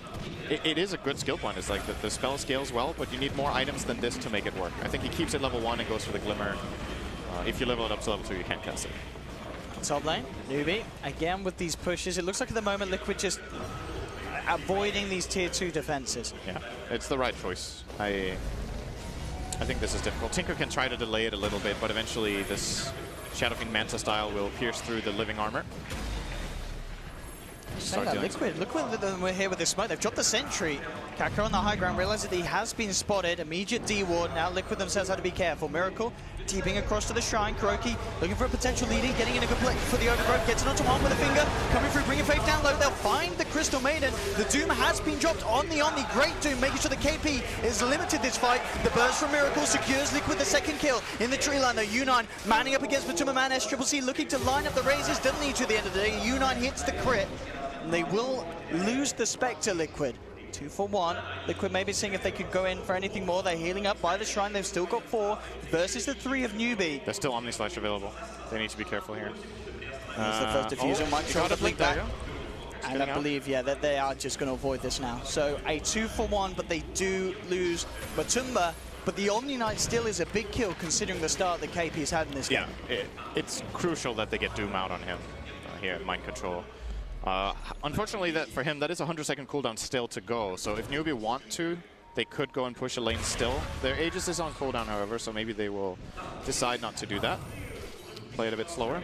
It is a good skill point. It's like the spell scales well, but you need more items than this to make it work. I think he keeps it level 1 and goes for the Glimmer. If you level it up to level 2, you can't cast it. Top lane, Newbee, again with these pushes. It looks like at the moment Liquid just avoiding these tier 2 defenses. Yeah, it's the right choice. I think this is difficult. Tinker can try to delay it a little bit, but eventually this Shadow Fiend Manta style will pierce through the living armor. Liquid, look what we're here with this smoke. They've dropped the sentry. Kakko on the high ground realizes that he has been spotted. Immediate D-ward. Now Liquid themselves have to be careful. Miracle deeping across to the shrine. Kuroki looking for a potential leading, getting in a good place for the overgrowth. Gets it onto one with a finger. Coming through, bringing Faith down low. They'll find the Crystal Maiden. The Doom has been dropped on the Omni. Great Doom, making sure the KP is limited this fight. The burst from Miracle secures Liquid the second kill in the tree line. Though U9 manning up against Matumba Man. SCCC looking to line up the raises. Doesn't need to at the end of the day. U9 hits the crit. And they will lose the Spectre, Liquid. 2 for 1. Liquid maybe seeing if they could go in for anything more. They're healing up by the shrine. They've still got 4 versus the 3 of Newbee. There's still Omni Slash available. They need to be careful here. There's the first diffuser. Might try to blink back. And I out. believe, yeah, that they are just going to avoid this now. So a 2 for 1, but they do lose Matumba. But the Omni Knight still is a big kill considering the start that KP has had in this game. Yeah, it's crucial that they get Doom out on him here at Mind Control. Unfortunately, for him, that is a 100-second cooldown still to go. So if Newbee want to, they could go and push a lane still. Their Aegis is on cooldown, however, so maybe they will decide not to do that. Play it a bit slower.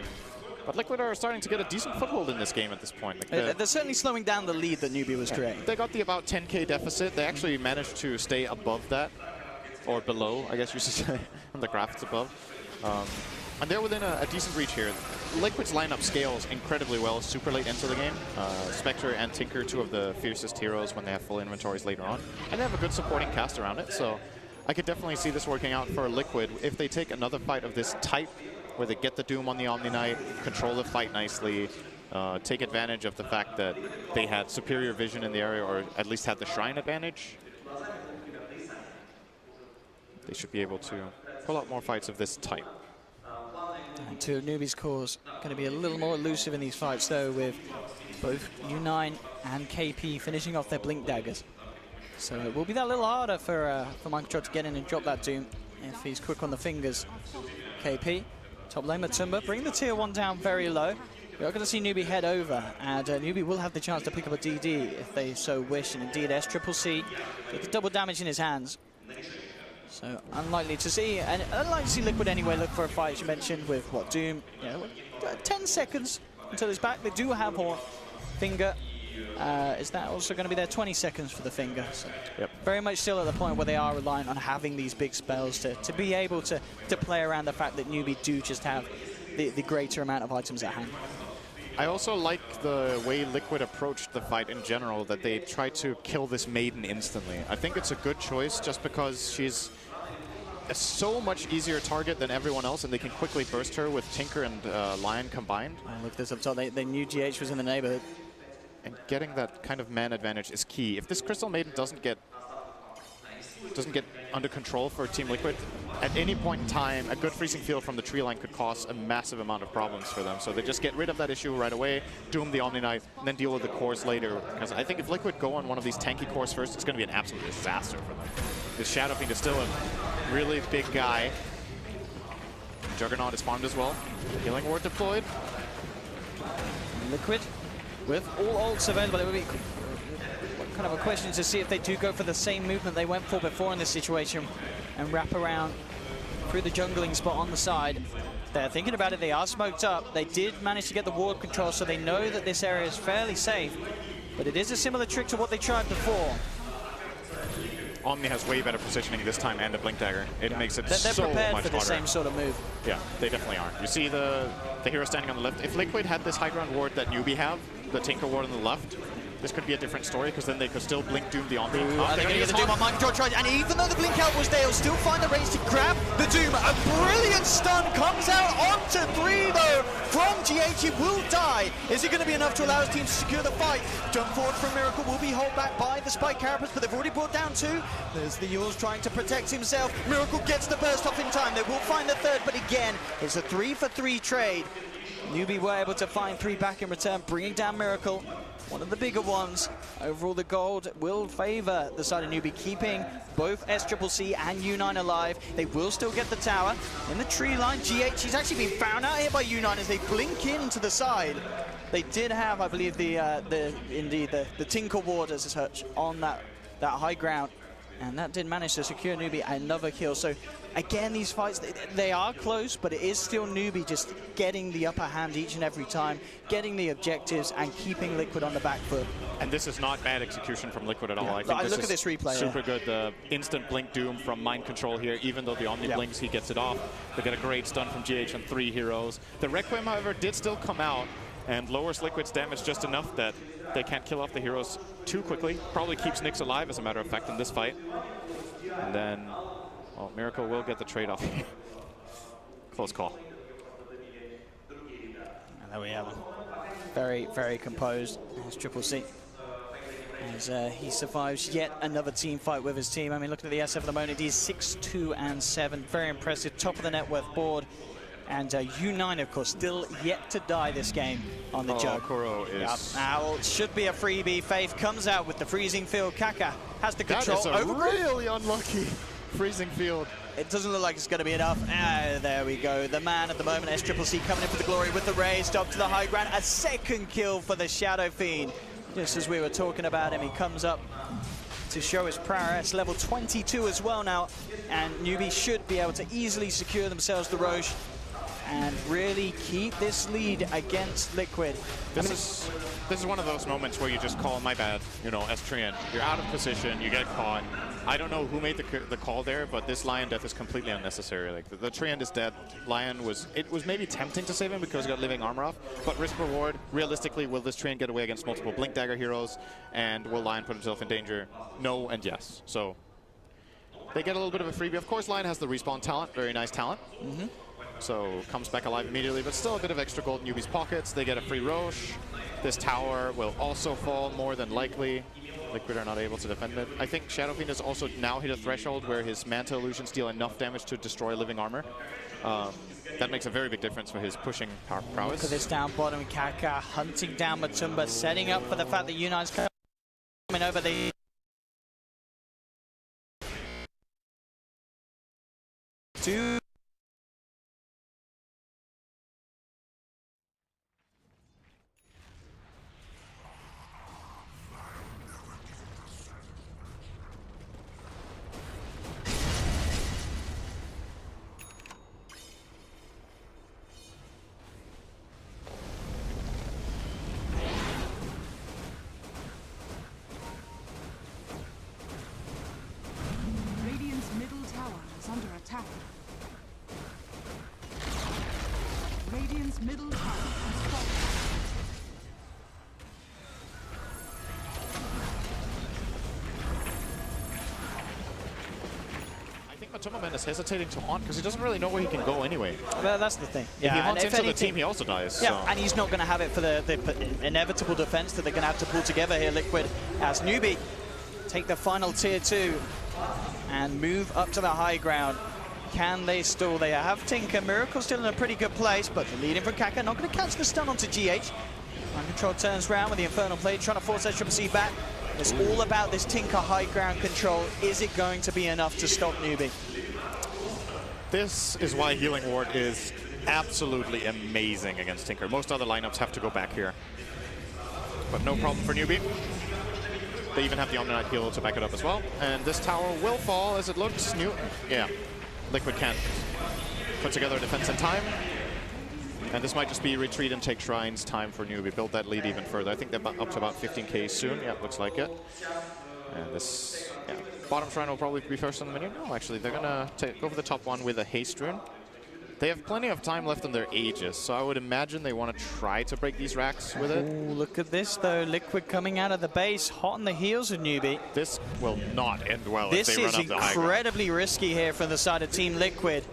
But Liquid are starting to get a decent foothold in this game at this point. Like they're certainly slowing down the lead that Newbee was creating. They got the about 10k deficit. They actually managed to stay above that, or below, I guess you should say. On the graph, it's above. And they're within a decent reach here. Liquid's lineup scales incredibly well super late into the game. Spectre and Tinker, 2 of the fiercest heroes when they have full inventories later on. And they have a good supporting cast around it, so I could definitely see this working out for Liquid if they take another fight of this type, where they get the Doom on the Omni Knight, control the fight nicely, take advantage of the fact that they had superior vision in the area, or at least had the Shrine advantage. They should be able to pull out more fights of this type. And 2 of Newbee's cores going to be a little more elusive in these fights, though, with both U9 and KP finishing off their Blink Daggers. So it will be that little harder for Mind Control to get in and drop that Doom if he's quick on the fingers. KP, top lane Matumba, bring the tier 1 down very low. We are going to see Newbee head over, and Newbee will have the chance to pick up a DD if they so wish, and indeed SCCC with the double damage in his hands. So unlikely to see, and unlikely to see Liquid anyway look for a fight, as you mentioned, with what, Doom, 10 seconds until it's back. They do have Horn. Finger, is that also going to be there? 20 seconds for the Finger. So very much still at the point where they are reliant on having these big spells to be able to play around the fact that Newbee do just have the greater amount of items at hand. I also like the way Liquid approached the fight in general, that they tried to kill this Maiden instantly. I think it's a good choice just because she's a so much easier target than everyone else, and they can quickly burst her with Tinker and Lion combined. Look, this up top, they knew GH was in the neighborhood. And getting that kind of man advantage is key. If this Crystal Maiden doesn't get doesn't get under control for Team Liquid, at any point in time, a good freezing field from the tree line could cause a massive amount of problems for them. So they just get rid of that issue right away, doom the Omni Knight, and then deal with the cores later. Because I think if Liquid go on one of these tanky cores first, it's going to be an absolute disaster for them. This Shadow Fiend is still a really big guy. Juggernaut is farmed as well. Healing Ward deployed. Liquid with all ults available. It would be kind of a question to see if they do go for the same movement they went for before in this situation and wrap around through the jungling spot on the side. They're thinking about it. They are smoked up. They did manage to get the ward control, so they know that this area is fairly safe. But it is a similar trick to what they tried before. Omni has way better positioning this time and a Blink Dagger. It makes it so much harder. They're prepared for the same sort of move. Yeah, they definitely are. You see the hero standing on the left. If Liquid had this high ground ward that Newbee have, the Tinker ward on the left, this could be a different story, because then they could still blink doom the Omni. Are they going to get the Doom on Mind Control tries? And even though the blink out was there, he'll still find the range to grab the Doom. A brilliant stun comes out onto 3 though from GH. He will die. Is it going to be enough to allow his team to secure the fight? Jump forward from Miracle will be held back by the Spike Carapace, but they've already brought down 2. There's the Yules trying to protect himself. Miracle gets the burst off in time. They will find the third, but again, it's a 3-for-3 trade. Newbee were able to find 3 back in return, bringing down Miracle. One of the bigger ones. Overall, the gold will favor the side of Newbee, keeping both SCCC and U9 alive. They will still get the tower. In the tree line, GH is actually being found out here by U9 as they blink into the side. They did have, I believe, the Tinker Ward as such on that high ground. And that did manage to secure Newbee another kill. So again, these fights, they are close, but it is still Newbee just getting the upper hand each and every time, getting the objectives and keeping Liquid on the back foot. And this is not bad execution from Liquid at all. Yeah. I think look at this replay. Super good. The instant blink Doom from Mind Control here. Even though the Omni blinks, he gets it off. They get a great stun from GH on 3 heroes. The Requiem, however, did still come out and lowers Liquid's damage just enough that they can't kill off the heroes too quickly. Probably keeps Nyx alive, as a matter of fact, in this fight. And then, well, Miracle will get the trade-off. Close call. And there we have him. Very, very composed as CCC. As he survives yet another team fight with his team. I mean, looking at the SF at the moment, he's 6-2-7. Very impressive. Top of the net worth board. And U9, of course, still yet to die this game on the jug. Kuro is... Yep. Now, it should be a freebie. Faith comes out with the freezing field. Kaka has the control. That is a really unlucky freezing field. It doesn't look like it's going to be enough. There we go. The man at the moment, SCCC, coming in for the glory with the raise. Up to the high ground. A second kill for the Shadow Fiend. Just as we were talking about him, he comes up to show his prowess. Level 22 as well now. And Newbee should be able to easily secure themselves the Roche and really keep this lead against Liquid. This is one of those moments where you just call, my bad, you know, Estrian. You're out of position, you get caught. I don't know who made the call there, but this Lion death is completely unnecessary. Like the Treant is dead. Lion was maybe tempting to save him because he got living armor off, but risk reward, realistically, will this Treant get away against multiple Blink Dagger heroes, and will Lion put himself in danger? No and yes. So they get a little bit of a freebie. Of course, Lion has the respawn talent, very nice talent. So comes back alive immediately, but still a bit of extra gold in Newbee's pockets. They get a free Roche. This tower will also fall more than likely. Liquid are not able to defend it. I think Shadow Fiend has also now hit a threshold where his Manta Illusions deal enough damage to destroy living armor. That makes a very big difference for his pushing prowess. Look at this down bottom. Kaka hunting down Matumba, setting up for the fact that U9's coming over the... Matumba is hesitating to haunt because he doesn't really know where he can go anyway. Well, that's the thing. Yeah, if he haunts into the team, he also dies. Yeah, so. And he's not going to have it for the inevitable defense that they're going to have to pull together here, Liquid, as Newbee take the final tier 2. and move up to the high ground. Can they stall? They have Tinker. Miracle still in a pretty good place, but the lead in from Kaka. Not going to catch the stun onto GH. Mind Control turns around with the Infernal Blade, trying to force that Triple C back. It's all about this Tinker high ground control. Is it going to be enough to stop Newbee? This is why Healing Ward is absolutely amazing against Tinker. Most other lineups have to go back here. But no problem for Newbee. They even have the Omni Knight heal to back it up as well. And this tower will fall as it looks. Yeah, Liquid can't put together a defense in time. And this might just be retreat and take shrines time for Newbee. Build that lead even further. I think they're up to about 15k soon. Yeah, looks like it. And this, yeah, bottom shrine will probably be first on the menu. No, actually, they're gonna go for the top one with a haste rune. They have plenty of time left on their Aegis, so I would imagine they want to try to break these racks with it. Ooh, look at this, though. Liquid coming out of the base, hot on the heels of Newbee. This will not end well this if they run up the high ground. This is incredibly risky here from the side of Team Liquid.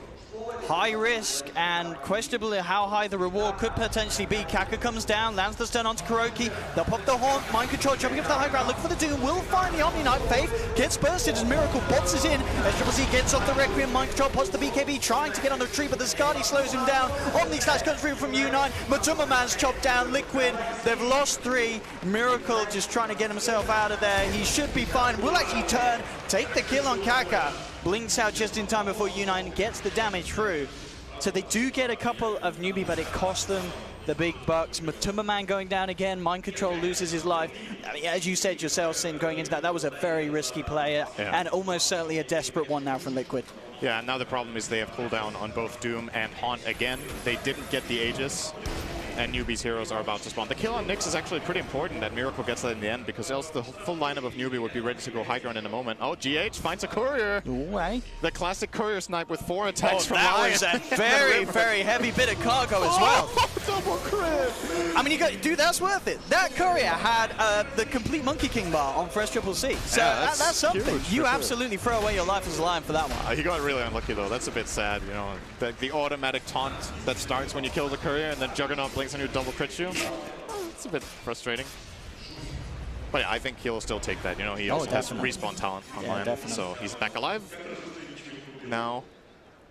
High risk and questionable how high the reward could potentially be. Kaka comes down, lands the stun onto Kuroki. They'll pop the Haunt, Mind Control, jumping up to the high ground, looking for the Doom, will find the Omni Knight. Faith gets bursted as Miracle boxes in. As Triple C gets off the Requiem, Mind Control pots the BKB, trying to get on the tree, but the Skadi slows him down. Omni Slash comes through from U9. Matuma Man's chopped down. Liquid, they've lost 3. Miracle just trying to get himself out of there. He should be fine. Will actually turn, take the kill on Kaka. Blinks out just in time before U9 gets the damage through. So they do get a couple of Newbee, but it costs them the big bucks. Matuma Man going down again. Mind Control loses his life. I mean, as you said yourself, Sin, going into that, that was a very risky player and almost certainly a desperate one now from Liquid. Yeah, and now the problem is they have cooldown on both Doom and Haunt again. They didn't get the Aegis, and Newbee's heroes are about to spawn. The kill on Nyx is actually pretty important that Miracle gets that in the end, because else the full lineup of Newbee would be ready to go high ground in a moment. Oh, GH finds a courier. Ooh, eh? The classic courier snipe with 4 attacks from that Lion. was a very, very heavy bit of cargo as well. Double crit! I mean, dude, that's worth it. That courier had the complete Monkey King bar on Fresh Triple C. So yeah, that's something. Huge, you absolutely throw away your life as a Lion for that one. He got really unlucky though. That's a bit sad, you know. The automatic taunt that starts when you kill the courier and then Juggernaut blinks on you, double crit you. It's a bit frustrating. But yeah, I think he'll still take that. You know, he also has respawn talent on Lion, so he's back alive. Now,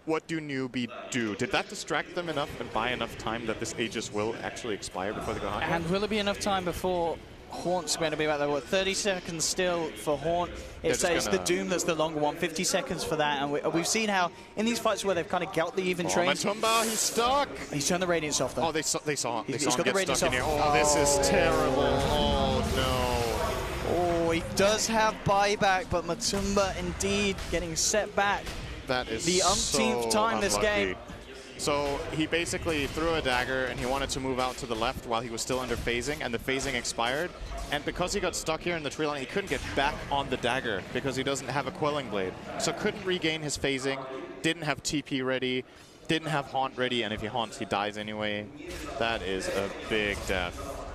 what do Newbee do? Did that distract them enough and buy enough time that this Aegis will actually expire before they go high? And will it be enough time before Haunt's going to be about there? What, 30 seconds still for Haunt? It says the Doom that's the longer one, 50 seconds for that. And we've seen how in these fights where they've kind of gout the even trains. Matumba, he's stuck. He's turned the Radiance off though. Oh, they saw him He's get got stuck in here. Oh, this is terrible. Oh, no. Oh, he does have buyback, but Matumba indeed getting set back. That is the umpteenth time this game. So he basically threw a dagger and he wanted to move out to the left while he was still under phasing, and the phasing expired. And because he got stuck here in the tree line, he couldn't get back on the dagger because he doesn't have a Quelling Blade. So couldn't regain his phasing, didn't have TP ready, didn't have Haunt ready, and if he haunts, he dies anyway. That is a big death.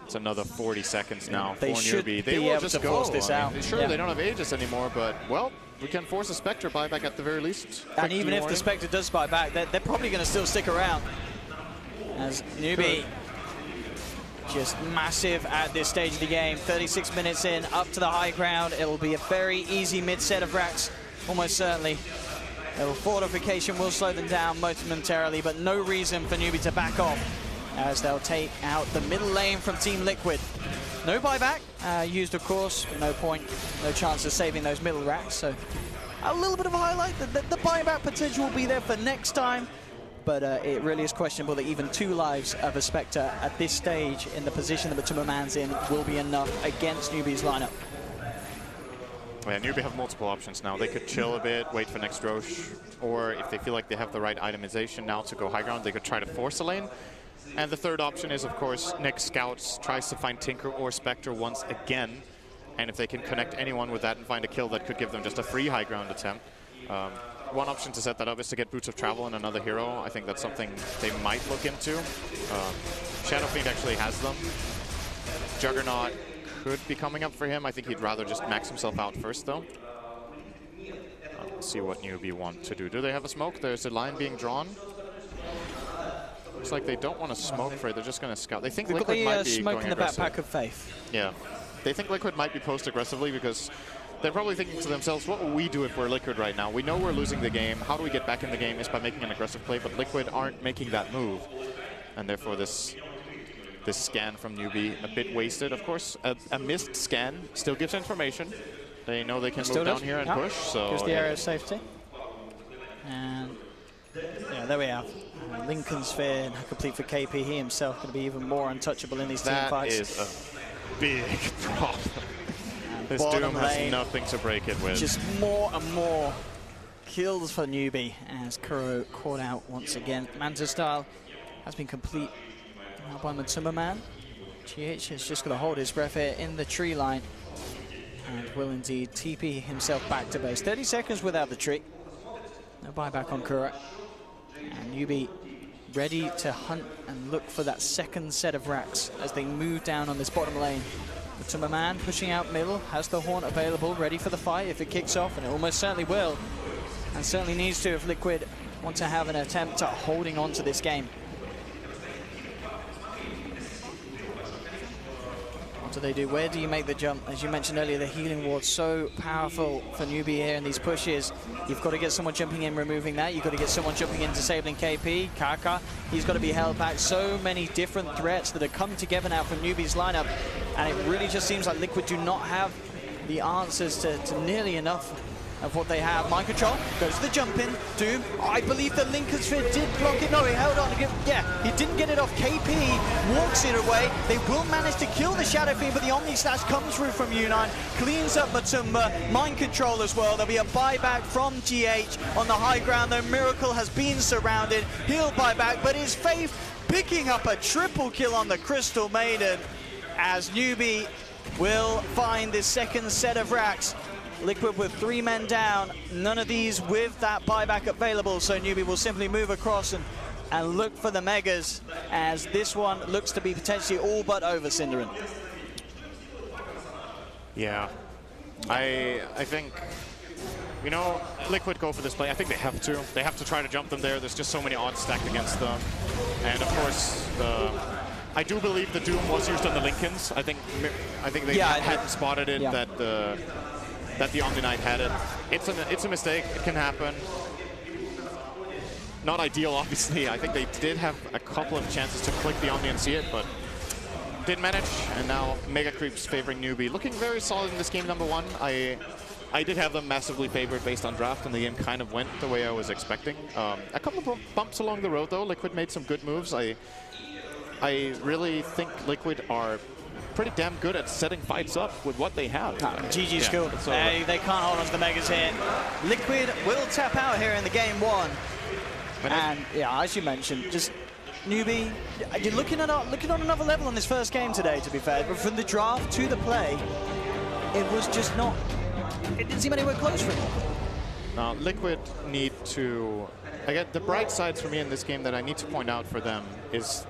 It's another 40 seconds now for Newbee. They will just go. Force this out. Sure, they don't have Aegis anymore, but, well, we can force a Spectre buyback at the very least. And even if the Spectre does buy back, they're probably going to still stick around. As Newbee just massive at this stage of the game. 36 minutes in, up to the high ground. It'll be a very easy mid-set of racks, almost certainly. A little fortification will slow them down momentarily, but no reason for Newbee to back off, as they'll take out the middle lane from Team Liquid. No buyback used, of course. No point, no chance of saving those middle racks. So a little bit of a highlight. The buyback potential will be there for next time. But it really is questionable that even 2 lives of a Spectre at this stage in the position that Matuma Man's in will be enough against Newbee's lineup. Yeah, Newbee have multiple options now. They could chill a bit, wait for next Roche, or if they feel like they have the right itemization now to go high ground, they could try to force a lane. And the third option is, of course, Nick scouts, tries to find Tinker or Spectre once again. And if they can connect anyone with that and find a kill, that could give them just a free high ground attempt. One option to set that up is to get Boots of Travel and another hero. I think that's something they might look into. Shadow Fiend actually has them. Juggernaut could be coming up for him. I think he'd rather just max himself out first, though. Let's see what Newbee want to do. Do they have a smoke? There's a line being drawn. Looks like they don't want to smoke for it. They're just going to scout. They think Liquid might be smoke going in the aggressive. backpack of Faith. Yeah. They think Liquid might be post aggressively because they're probably thinking to themselves, what will we do if we're Liquid right now? We know we're losing the game. How do we get back in the game is by making an aggressive play, but Liquid aren't making that move. And therefore this scan from Newbee, a bit wasted, of course. A missed scan still gives information. They know they can move down here and push. So gives the area of safety. And yeah, there we have Lincoln Sphere, complete for KP. He himself going to be even more untouchable in these team fights. That is a big problem. This Doom has nothing to break it with. Just more and more kills for Newbee as Kuro caught out once again. Manta style has been complete now by Matumba Man. GH is just going to hold his breath here in the tree line and will indeed TP himself back to base. 30 seconds without the tree. No buyback on Kuro. And Newbee ready to hunt and look for that second set of racks as they move down on this bottom lane. Matumba Man pushing out middle, has the Haunt available, ready for the fight if it kicks off, and it almost certainly will. And certainly needs to if Liquid want to have an attempt at holding on to this game. What do they do? Where do you make the jump? As you mentioned earlier, the healing ward's so powerful for Newbee here in these pushes. You've got to get someone jumping in, removing that. You've got to get someone jumping in, disabling KP. Kaka, he's got to be held back. So many different threats that have come together now from Newbee's lineup. And it really just seems like Liquid do not have the answers to nearly enough of what they have. Mind control, goes to the jump in. Doom, I believe the Lincoln Sphere did block it. No, he held on. Yeah, he didn't get it off. KP walks it away. They will manage to kill the Shadow Fiend, but the Omni Slash comes through from U9, cleans up Matumba. Mind control as well. There'll be a buyback from GH on the high ground, though Miracle has been surrounded. He'll buy back, but his Faith picking up a triple kill on the Crystal Maiden as Newbee will find this second set of racks. Liquid with 3 men down, none of these with that buyback available, so Newbee will simply move across and look for the Megas as this one looks to be potentially all but over, Cinderin. Yeah, I think, you know, Liquid go for this play. I think they have to. They have to try to jump them there. There's just so many odds stacked against them. And of course, I do believe the Doom was used on the Lincolns. I think they hadn't spotted it that the Omni Knight had it. It's a mistake. It can happen. Not ideal, obviously. I think they did have a couple of chances to click the Omni and see it, but didn't manage. And now Mega Creeps favoring Newbee. Looking very solid in this game, number one. I did have them massively favored based on draft, and the game kind of went the way I was expecting. A couple of bumps along the road, though. Liquid made some good moves. I really think Liquid are pretty damn good at setting fights up with what they have. GG school. They can't hold on to the Megas here. Liquid will tap out here in the game one. And yeah, as you mentioned, just Newbee, you're looking on another level on this first game today, to be fair. But from the draft to the play, it was just not, it didn't seem anywhere close for him. Now, Liquid need to, again, the bright sides for me in this game that I need to point out for them is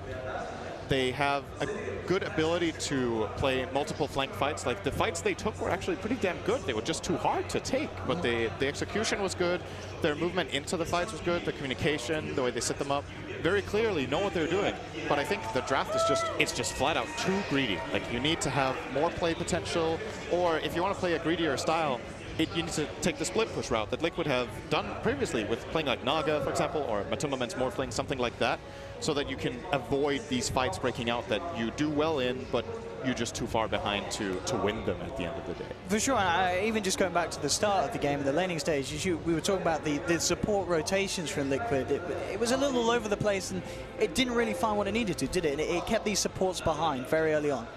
they have a good ability to play multiple flank fights. Like, the fights they took were actually pretty damn good. They were just too hard to take, but the execution was good. Their movement into the fights was good. The communication, the way they set them up, very clearly know what they're doing. But I think the draft is just flat out too greedy. Like, you need to have more play potential, or if you want to play a greedier style, you need to take the split push route that Liquid have done previously with playing like Naga, for example, or Matumba Man's more playing something like that, so that you can avoid these fights breaking out that you do well in, but you're just too far behind to win them at the end of the day. For sure, and even just going back to the start of the game, in the laning stage, we were talking about the support rotations from Liquid. It was a little all over the place, and it didn't really find what it needed to, did it? It kept these supports behind very early on.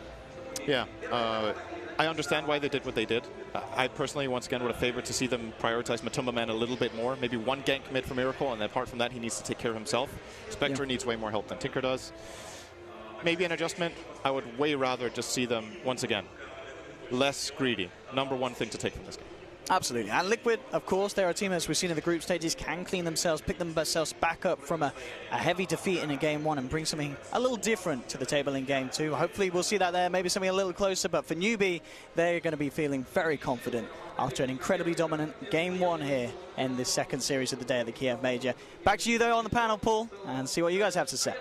Yeah. I understand why they did what they did. I personally, once again, would have favored to see them prioritize Matumba Man a little bit more. Maybe one gank mid for Miracle, and apart from that, he needs to take care of himself. Spectre needs way more help than Tinker does. Maybe an adjustment. I would way rather just see them, once again, less greedy. Number one thing to take from this game. Absolutely. And Liquid, of course, they're a team, as we've seen in the group stages, can clean themselves, pick themselves back up from a heavy defeat in a game one and bring something a little different to the table in game two. Hopefully we'll see that there, maybe something a little closer, but for Newbee, they're going to be feeling very confident after an incredibly dominant game one here in this second series of the day at the Kiev Major. Back to you, though, on the panel, Paul, and see what you guys have to say.